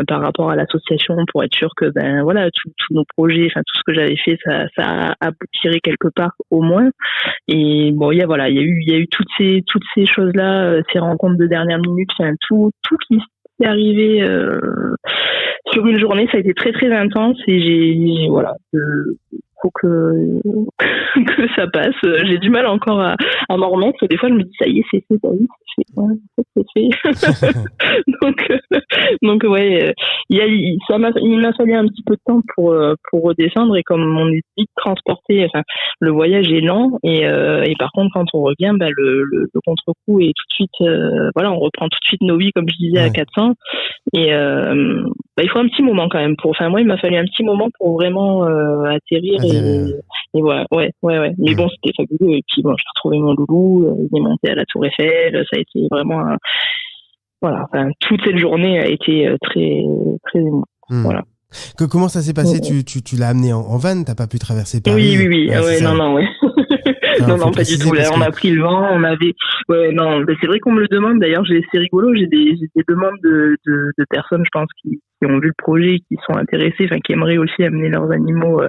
par rapport à l'association pour être sûr que tous nos projets, enfin tout ce que j'avais fait, ça aboutirait quelque part au moins. Et bon, il y a eu toutes ces choses-là, ces rencontres de dernière minute, enfin tout qui s'est arrivé sur une journée. Ça a été très très intense et faut que ça passe. J'ai du mal encore à m'en remettre. Des fois, je me dis, ça y est, c'est fait, c'est fait. Donc ouais, il m'a fallu un petit peu de temps pour redescendre, et comme on est vite transporté, enfin, le voyage est lent et par contre, quand on revient, le contre-coup est tout de suite, on reprend tout de suite nos vies, comme je disais, à 400. Et il faut un petit moment quand même moi, il m'a fallu un petit moment pour vraiment atterrir. Et voilà, ouais. Mais bon, c'était fabuleux. Et puis bon, j'ai retrouvé mon loulou, il est monté à la Tour Eiffel. Ça a été vraiment, toute cette journée a été très, très émouvante. Voilà. Comment ça s'est passé? Tu l'as amené en van? T'as pas pu traverser Paris? Oui. Non, pas du tout. Là, on a pris le vent, on avait. Ouais, non, c'est vrai qu'on me le demande. D'ailleurs, c'est rigolo. J'ai des demandes de personnes, je pense, qui ont vu le projet, qui sont intéressées, enfin, qui aimeraient aussi amener leurs animaux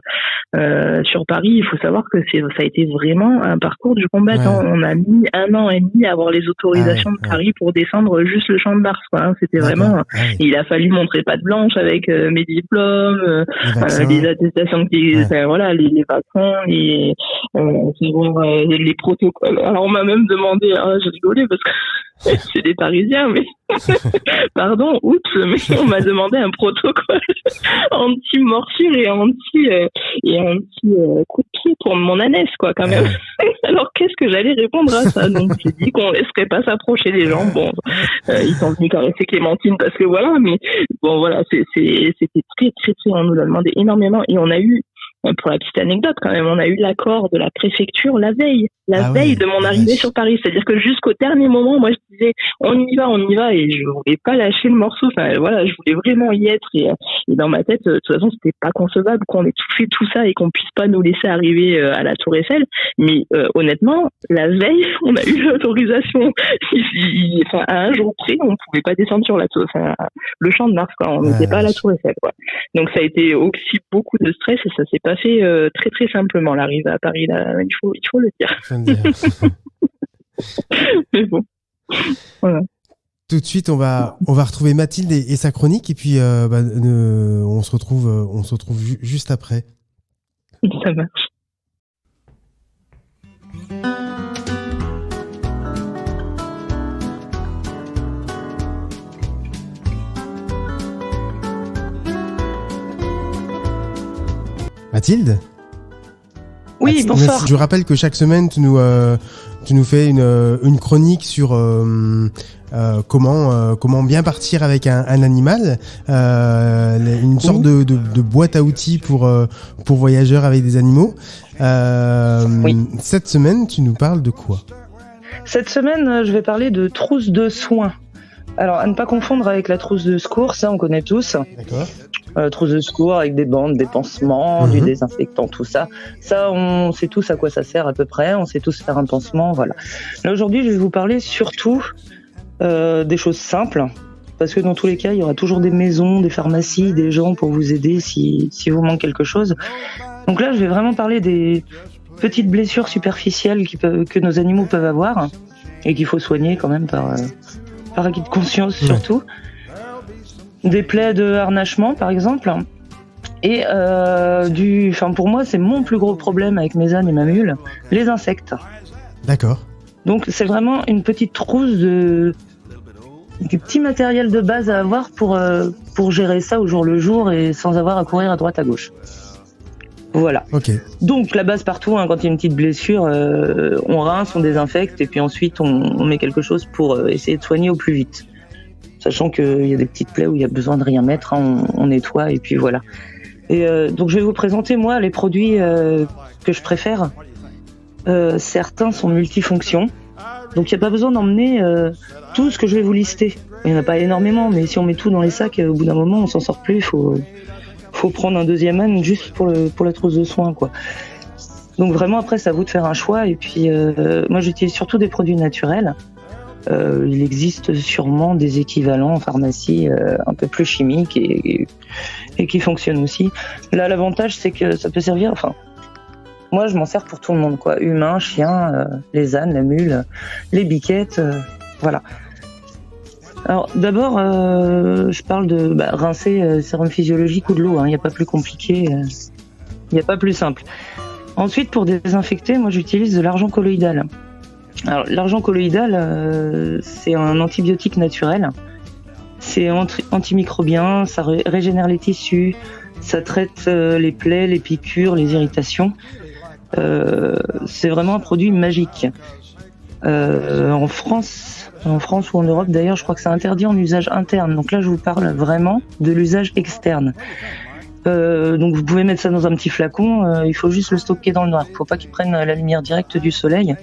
sur Paris. Il faut savoir que ça a été vraiment un parcours du combattant. Ouais. On a mis 1 an et demi à avoir les autorisations de Paris pour descendre juste le Champ de Mars, quoi. C'était vraiment. Il a fallu montrer patte blanche avec mes diplômes, les attestations, les vaccins, les protocoles. Alors on m'a même demandé, j'ai rigolé parce que c'est des Parisiens, mais pardon, mais on m'a demandé un protocole anti-morsure et anti coup de pied pour mon ânesse, quoi, quand même. Alors qu'est-ce que j'allais répondre à ça? Donc j'ai dit qu'on laisserait pas s'approcher les gens. Bon, ils sont venus caresser Clémentine parce que voilà, mais bon voilà, c'était très très très, on nous a demandé énormément et on a eu, pour la petite anecdote quand même, on a eu l'accord de la préfecture la veille de mon arrivée sur Paris. C'est-à-dire que jusqu'au dernier moment, moi je disais on y va, et je voulais pas lâcher le morceau. Enfin voilà, je voulais vraiment y être, et dans ma tête, de toute façon, c'était pas concevable qu'on ait fait tout ça et qu'on puisse pas nous laisser arriver à la Tour Eiffel. Mais honnêtement, la veille, on a eu l'autorisation. À un jour près, on pouvait pas descendre sur la tour, le Champ de Mars, quoi. On n'était pas à la Tour Eiffel, quoi. Donc ça a été aussi beaucoup de stress et ça s'est pas fait très très simplement, l'arrivée à Paris, là, il faut le dire. Mais bon, voilà. Tout de suite, on va retrouver Mathilde et sa chronique, et puis on se retrouve juste après. Ça marche. Mathilde ? Oui, bonsoir. Je rappelle que chaque semaine, tu nous fais une chronique sur comment bien partir avec un animal, une sorte de boîte à outils pour voyageurs avec des animaux. Cette semaine, tu nous parles de quoi ? Cette semaine, je vais parler de trousse de soins. Alors, à ne pas confondre avec la trousse de secours, ça on connaît tous. D'accord. trousse de secours avec des bandes, des pansements, du désinfectant, tout ça. Ça, on sait tous à quoi ça sert à peu près, on sait tous faire un pansement, voilà. Là, aujourd'hui, je vais vous parler surtout des choses simples, parce que dans tous les cas, il y aura toujours des maisons, des pharmacies, des gens pour vous aider si vous manque quelque chose. Donc là, je vais vraiment parler des petites blessures superficielles que nos animaux peuvent avoir et qu'il faut soigner quand même par acquis de conscience surtout. Des plaies de harnachement par exemple. Et pour moi, c'est mon plus gros problème avec mes ânes et ma mule, les insectes. D'accord. Donc c'est vraiment une petite trousse du petit matériel de base à avoir pour gérer ça au jour le jour et sans avoir à courir à droite à gauche. Voilà. Okay. Donc la base partout, quand il y a une petite blessure, on rince, on désinfecte et puis ensuite on met quelque chose pour essayer de soigner au plus vite. Sachant qu'il y a des petites plaies où il y a besoin de rien mettre, on nettoie et puis voilà. Et donc je vais vous présenter moi les produits que je préfère. Certains sont multifonctions, donc il n'y a pas besoin d'emmener tout ce que je vais vous lister. Il n'y en a pas énormément, mais si on met tout dans les sacs, au bout d'un moment on s'en sort plus, il faut prendre un deuxième âne juste pour la trousse de soins, quoi. Donc vraiment après c'est à vous de faire un choix et puis moi j'utilise surtout des produits naturels. Il existe sûrement des équivalents en pharmacie un peu plus chimiques et qui fonctionnent aussi. Là l'avantage c'est que ça peut servir, moi je m'en sers pour tout le monde, quoi. Humain, chien, les ânes, la mule, les biquettes, voilà. Alors d'abord, je parle de rincer sérum physiologique ou de l'eau, il n'y a pas plus compliqué, il n'y a pas plus simple. Ensuite, pour désinfecter, moi j'utilise de l'argent colloïdal. Alors l'argent colloïdal, c'est un antibiotique naturel, c'est antimicrobien, ça régénère les tissus, ça traite les plaies, les piqûres, les irritations. C'est vraiment un produit magique. En France ou en Europe d'ailleurs, je crois que c'est interdit en usage interne. Donc là, je vous parle vraiment de l'usage externe. Donc vous pouvez mettre ça dans un petit flacon, il faut juste le stocker dans le noir. Il ne faut pas qu'il prenne la lumière directe du soleil.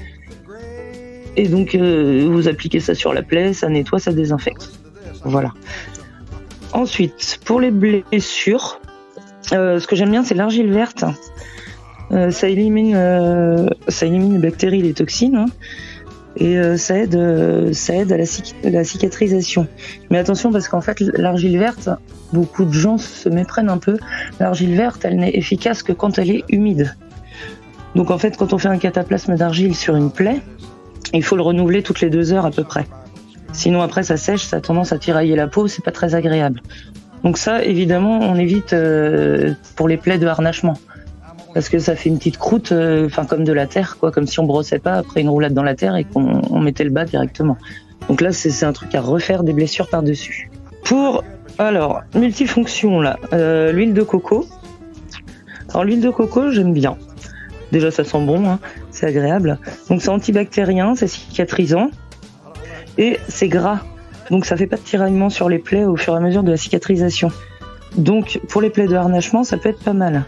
Et donc vous appliquez ça sur la plaie, ça nettoie, ça désinfecte. Voilà. Ensuite, pour les blessures, ce que j'aime bien, c'est l'argile verte. Ça élimine les bactéries, les toxines. Et ça aide à la cicatrisation. Mais attention parce qu'en fait l'argile verte, beaucoup de gens se méprennent un peu. L'argile verte, elle n'est efficace que quand elle est humide. Donc en fait quand on fait un cataplasme d'argile sur une plaie, il faut le renouveler toutes les 2 heures à peu près. Sinon après ça sèche, ça a tendance à tirailler la peau, c'est pas très agréable. Donc ça évidemment on évite pour les plaies de harnachement. Parce que ça fait une petite croûte, comme de la terre, quoi, comme si on brossait pas après une roulade dans la terre et qu'on mettait le bas directement. Donc là, c'est un truc à refaire des blessures par-dessus. Multifonction, là, l'huile de coco. Alors l'huile de coco, j'aime bien. Déjà, ça sent bon, c'est agréable. Donc c'est antibactérien, c'est cicatrisant et c'est gras. Donc ça fait pas de tiraillement sur les plaies au fur et à mesure de la cicatrisation. Donc pour les plaies de harnachement, ça peut être pas mal.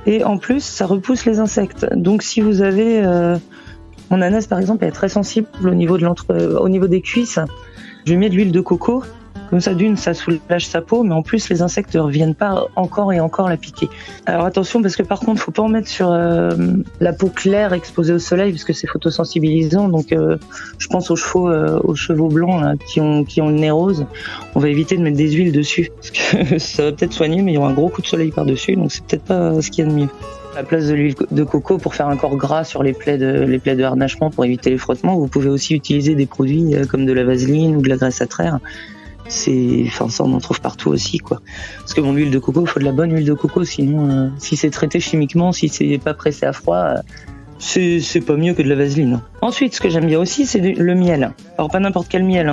Et en plus, ça repousse les insectes. Donc si vous avez... mon ânesse, par exemple, elle est très sensible au niveau des cuisses. Je lui mets de l'huile de coco. Comme ça, ça soulage sa peau, mais en plus, les insectes ne reviennent pas encore et encore la piquer. Alors attention, parce que par contre, il ne faut pas en mettre sur la peau claire exposée au soleil, parce que c'est photosensibilisant. Donc je pense aux chevaux blancs là, qui ont le nez rose. On va éviter de mettre des huiles dessus, parce que ça va peut-être soigner, mais il y aura un gros coup de soleil par-dessus, donc c'est peut-être pas ce qu'il y a de mieux. À la place de l'huile de coco pour faire un corps gras sur les plaies de harnachement pour éviter les frottements, vous pouvez aussi utiliser des produits comme de la vaseline ou de la graisse à traire. Ça on en trouve partout aussi, quoi. Parce que l'huile de coco, il faut de la bonne huile de coco, sinon si c'est traité chimiquement, si c'est pas pressé à froid, c'est pas mieux que de la vaseline. Ensuite, ce que j'aime bien aussi, c'est le miel. Alors pas n'importe quel miel,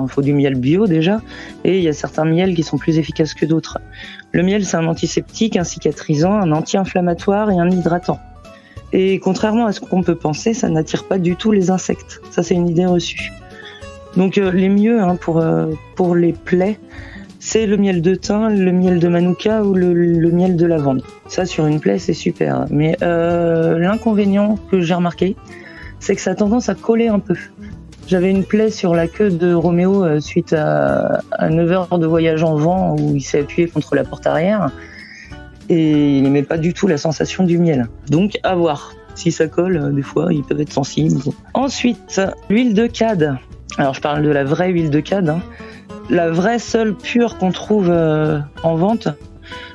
faut du miel bio déjà, et il y a certains miels qui sont plus efficaces que d'autres. Le miel, c'est un antiseptique, un cicatrisant, un anti-inflammatoire et un hydratant. Et contrairement à ce qu'on peut penser, ça n'attire pas du tout les insectes. Ça, c'est une idée reçue. Donc les mieux pour les plaies, c'est le miel de thym, le miel de manuka ou le miel de lavande. Ça, sur une plaie, c'est super. Mais l'inconvénient que j'ai remarqué, c'est que ça a tendance à coller un peu. J'avais une plaie sur la queue de Roméo suite à 9 heures de voyage en vent où il s'est appuyé contre la porte arrière et il n'aimait pas du tout la sensation du miel. Donc à voir. Si ça colle, des fois, ils peuvent être sensibles. Ensuite, l'huile de cad. Alors je parle de la vraie huile de cad. Hein. La vraie seule pure qu'on trouve en vente,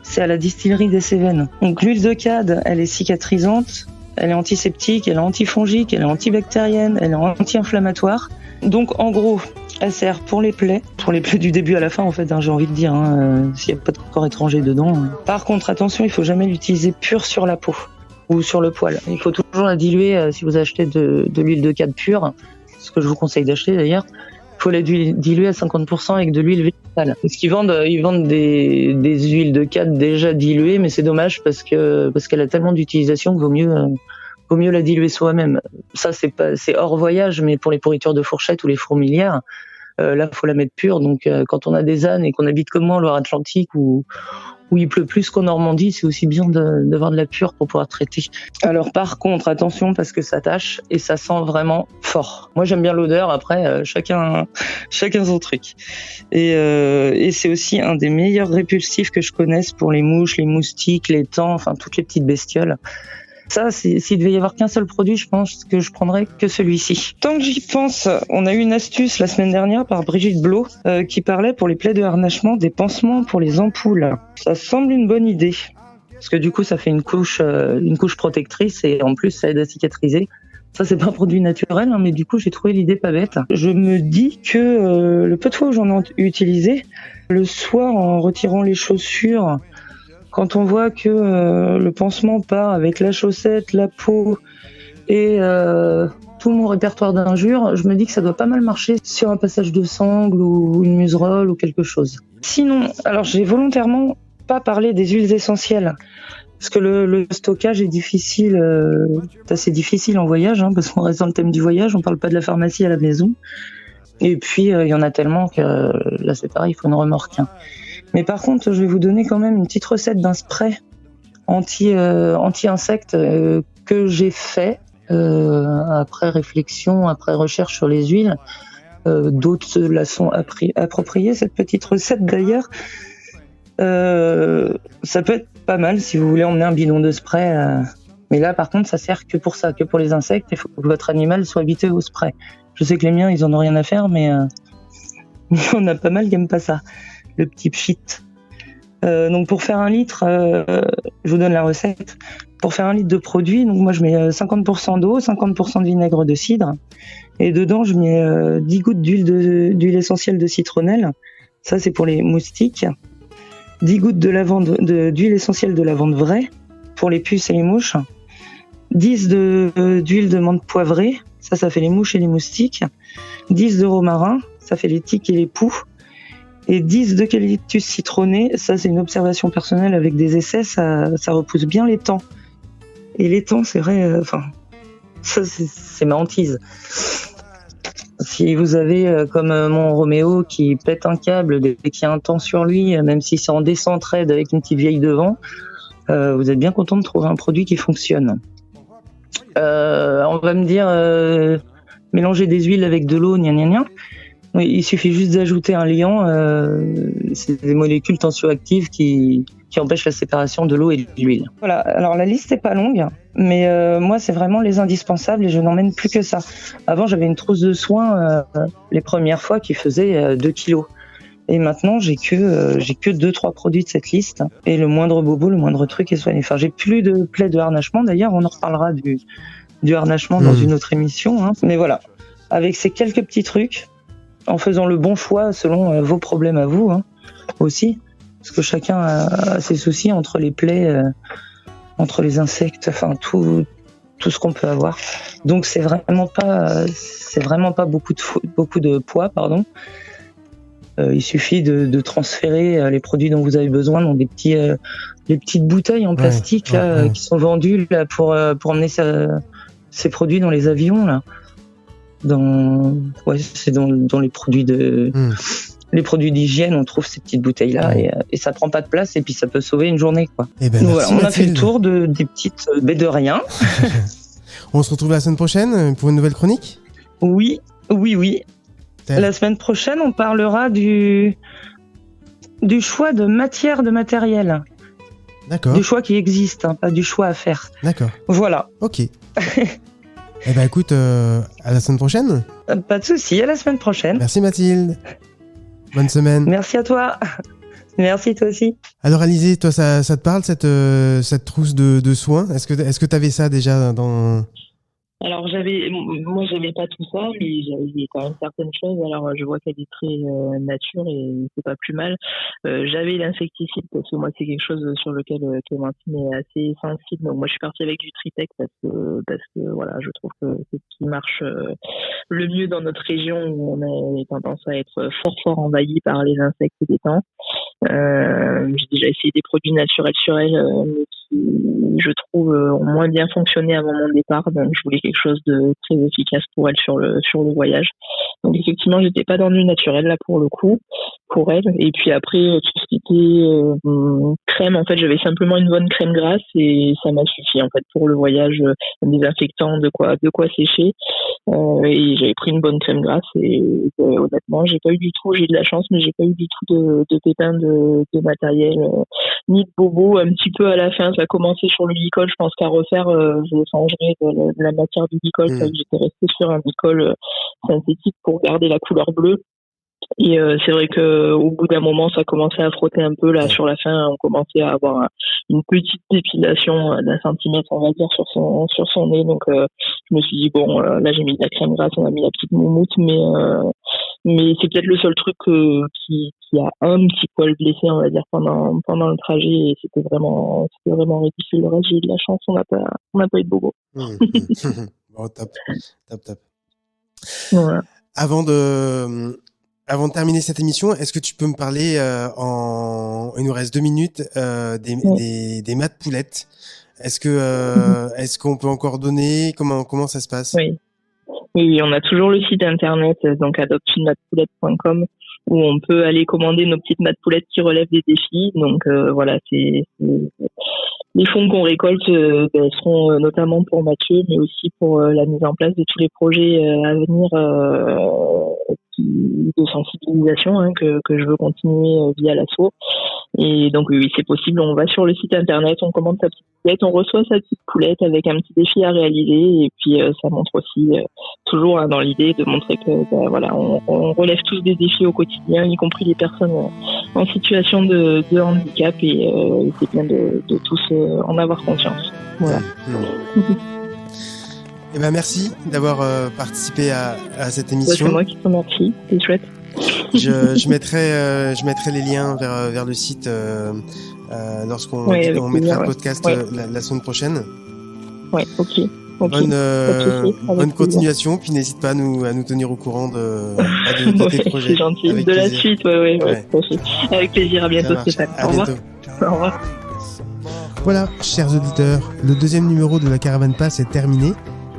c'est à la distillerie des Cévennes. Donc l'huile de cad, elle est cicatrisante. Elle est antiseptique, elle est antifongique, elle est antibactérienne, elle est anti-inflammatoire. Donc en gros, elle sert pour les plaies du début à la fin en fait, hein, j'ai envie de dire, s'il n'y a pas de corps étranger dedans. Par contre, attention, il faut jamais l'utiliser pure sur la peau ou sur le poil. Il faut toujours la diluer si vous achetez de l'huile de cad pure, ce que je vous conseille d'acheter d'ailleurs. Il faut la diluer à 50% avec de l'huile végétale. Parce qu'ils vendent des huiles de cad déjà diluées, mais c'est dommage parce qu'elle a tellement d'utilisation qu'il vaut mieux la diluer soi-même. Ça, c'est hors voyage, mais pour les pourritures de fourchettes ou les fourmilières, là, faut la mettre pure. Donc, quand on a des ânes et qu'on habite comme moi en Loire-Atlantique où il pleut plus qu'en Normandie, c'est aussi bien d'avoir de la pure pour pouvoir traiter. Alors par contre, attention parce que ça tâche et ça sent vraiment fort. Moi j'aime bien l'odeur, après chacun son truc. Et c'est aussi un des meilleurs répulsifs que je connaisse pour les mouches, les moustiques, les tans, enfin toutes les petites bestioles. Ça, s'il devait y avoir qu'un seul produit, je pense que je prendrais que celui-ci. Tant que j'y pense, on a eu une astuce la semaine dernière par Brigitte Blot qui parlait pour les plaies de harnachement des pansements pour les ampoules. Ça semble une bonne idée parce que du coup, ça fait une couche protectrice et en plus, ça aide à cicatriser. Ça, c'est pas un produit naturel, hein, mais du coup, j'ai trouvé l'idée pas bête. Je me dis que le peu de fois où j'en ai utilisé, le soir, en retirant les chaussures, quand on voit que le pansement part avec la chaussette, la peau et tout mon répertoire d'injures, je me dis que ça doit pas mal marcher sur un passage de sangle ou une muserolle ou quelque chose. Sinon, alors j'ai volontairement pas parlé des huiles essentielles parce que le stockage est difficile, c'est assez difficile en voyage, hein, parce qu'on reste dans le thème du voyage, on parle pas de la pharmacie à la maison. Et puis il y en a tellement que là c'est pareil, il faut une remorque. Hein. Mais par contre, je vais vous donner quand même une petite recette d'un spray anti-insectes que j'ai fait après réflexion, après recherche sur les huiles. D'autres se la sont appropriées, cette petite recette d'ailleurs. Ça peut être pas mal si vous voulez emmener un bidon de spray. Mais là, par contre, ça sert que pour ça, que pour les insectes. Il faut que votre animal soit habitué au spray. Je sais que les miens, ils en ont rien à faire, mais on a pas mal qui n'aiment pas ça. Le petit pchit. Donc pour faire 1 litre, je vous donne la recette. Pour faire 1 litre de produit, donc moi je mets 50% d'eau, 50% de vinaigre de cidre, et dedans je mets 10 gouttes d'huile essentielle de citronnelle. Ça c'est pour les moustiques. 10 gouttes d'huile essentielle de lavande vraie pour les puces et les mouches. 10 d'huile de menthe poivrée, ça fait les mouches et les moustiques. 10 de romarin, ça fait les tiques et les poux. Et 10 d'eucalyptus citronné, ça c'est une observation personnelle avec des essais, ça repousse bien les tans. Et les tans, c'est vrai, ça c'est ma hantise. Si vous avez comme mon Roméo qui pète un câble dès qu'il y a un temps sur lui, même si c'est en descente raide avec une petite vieille devant, vous êtes bien content de trouver un produit qui fonctionne. On va me dire mélanger des huiles avec de l'eau, gna gna gna. Il suffit juste d'ajouter un liant, c'est des molécules tensioactives qui empêchent la séparation de l'eau et de l'huile. Voilà, alors la liste n'est pas longue, mais moi c'est vraiment les indispensables et je n'emmène plus que ça. Avant j'avais une trousse de soins les premières fois qui faisait 2 kilos. Et maintenant j'ai que 2-3 produits de cette liste et le moindre bobo, le moindre truc est soigné. Enfin j'ai plus de plaies de harnachement, d'ailleurs on en reparlera du harnachement dans une autre émission, hein. Mais voilà, avec ces quelques petits trucs, en faisant le bon choix selon vos problèmes à vous, hein, aussi, parce que chacun a ses soucis entre les plaies, entre les insectes, enfin tout ce qu'on peut avoir. Donc c'est vraiment pas beaucoup de poids, pardon. Il suffit de transférer les produits dont vous avez besoin dans des petites bouteilles en plastique là, qui sont vendues là, pour emmener ces produits dans les avions là. C'est dans les produits les produits d'hygiène, on trouve ces petites bouteilles là et ça prend pas de place et puis ça peut sauver une journée quoi. Et ben, donc voilà, on a fait le tour des petites baies de rien. On se retrouve la semaine prochaine pour une nouvelle chronique. Oui, Oui. La semaine prochaine, on parlera du choix de matière, de matériel. D'accord. Du choix qui existe, hein, pas du choix à faire. D'accord. Voilà. Ok. Eh ben écoute, à la semaine prochaine. Pas de souci, à la semaine prochaine. Merci Mathilde. Bonne semaine. Merci à toi. Merci toi aussi. Alors Alizé, toi ça te parle cette trousse de soins ? Est-ce que t'avais ça déjà dans... Alors moi j'avais pas tout ça, mais j'avais quand même certaines choses. Alors je vois qu'elle est très nature et c'est pas plus mal. J'avais l'insecticide parce que moi c'est quelque chose sur lequel Clémentine est assez sensible. Donc moi je suis partie avec du Tritec parce que voilà, je trouve que c'est ce qui marche le mieux dans notre région où on a tendance à être fort envahi par les insectes des temps. J'ai déjà essayé des produits naturels sur elle, mais qui, je trouve, ont moins bien fonctionné avant mon départ. Donc, je voulais quelque chose de très efficace pour elle sur le voyage. Donc, effectivement, j'étais pas dans du naturel, là, pour le coup, pour elle. Et puis après, tout ce qui était crème, en fait, j'avais simplement une bonne crème grasse et ça m'a suffi, en fait, pour le voyage, un désinfectant, de quoi sécher. Et j'avais pris une bonne crème grasse et honnêtement, j'ai eu de la chance, mais j'ai pas eu du tout de pépins de matériel, ni de bobos. Un petit peu à la fin, ça a commencé sur le glycol. Je pense qu'à refaire, je changerai de la matière du glycol. J'étais restée sur un glycol synthétique pour garder la couleur bleue. Et c'est vrai que au bout d'un moment, ça commençait à frotter un peu. Là, sur la fin, on commençait à avoir une petite dépilation d'1 centimètre, on va dire, sur son nez. Donc, je me suis dit bon, là, j'ai mis de la crème grasse, on a mis la petite moumoute, mais c'est peut-être le seul truc qui a un petit poil blessé, on va dire, pendant le trajet. Et c'était vraiment ridicule. Le reste, j'ai eu de la chance, on n'a pas eu de bobo. Bon, top. Voilà. Avant de terminer cette émission, est-ce que tu peux me parler il nous reste 2 minutes des maths poulettes. Est-ce qu'on peut encore donner comment ça se passe ? Oui, on a toujours le site internet donc adoptunematpoulette.com où on peut aller commander nos petites maths poulettes qui relèvent des défis. Donc voilà, c'est les fonds qu'on récolte seront notamment pour Mathieu, mais aussi pour la mise en place de tous les projets à venir de sensibilisation que je veux continuer via l'asso. Et donc oui, c'est possible, on va sur le site internet, on commande sa petite poulette, on reçoit sa petite poulette avec un petit défi à réaliser, et puis ça montre aussi toujours dans l'idée de montrer que voilà, on relève tous des défis au quotidien, y compris les personnes en situation de handicap, et c'est bien de tous en avoir conscience. Voilà. Eh ben merci d'avoir participé à cette émission. C'est moi qui te remercie, c'est chouette. Je mettrai les liens vers le site lorsqu'on mettra le podcast la semaine prochaine. Ouais, ok. Bonne continuation, puis n'hésite pas à nous tenir au courant de tes projets. C'est gentil. Avec de plaisir. La suite, ouais. Avec plaisir, à bientôt Stéphane. Au revoir. Au revoir. Voilà, chers auditeurs, le 2e numéro de la Caravane Pass est terminé.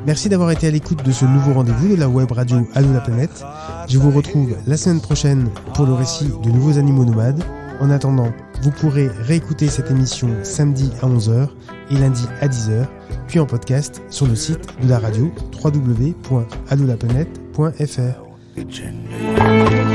Merci d'avoir été à l'écoute de ce nouveau rendez-vous de la web radio Allô la planète. Je vous retrouve la semaine prochaine pour le récit de nouveaux animaux nomades. En attendant, vous pourrez réécouter cette émission samedi à 11h et lundi à 10h, puis en podcast sur le site de la radio www.allolaplanète.fr.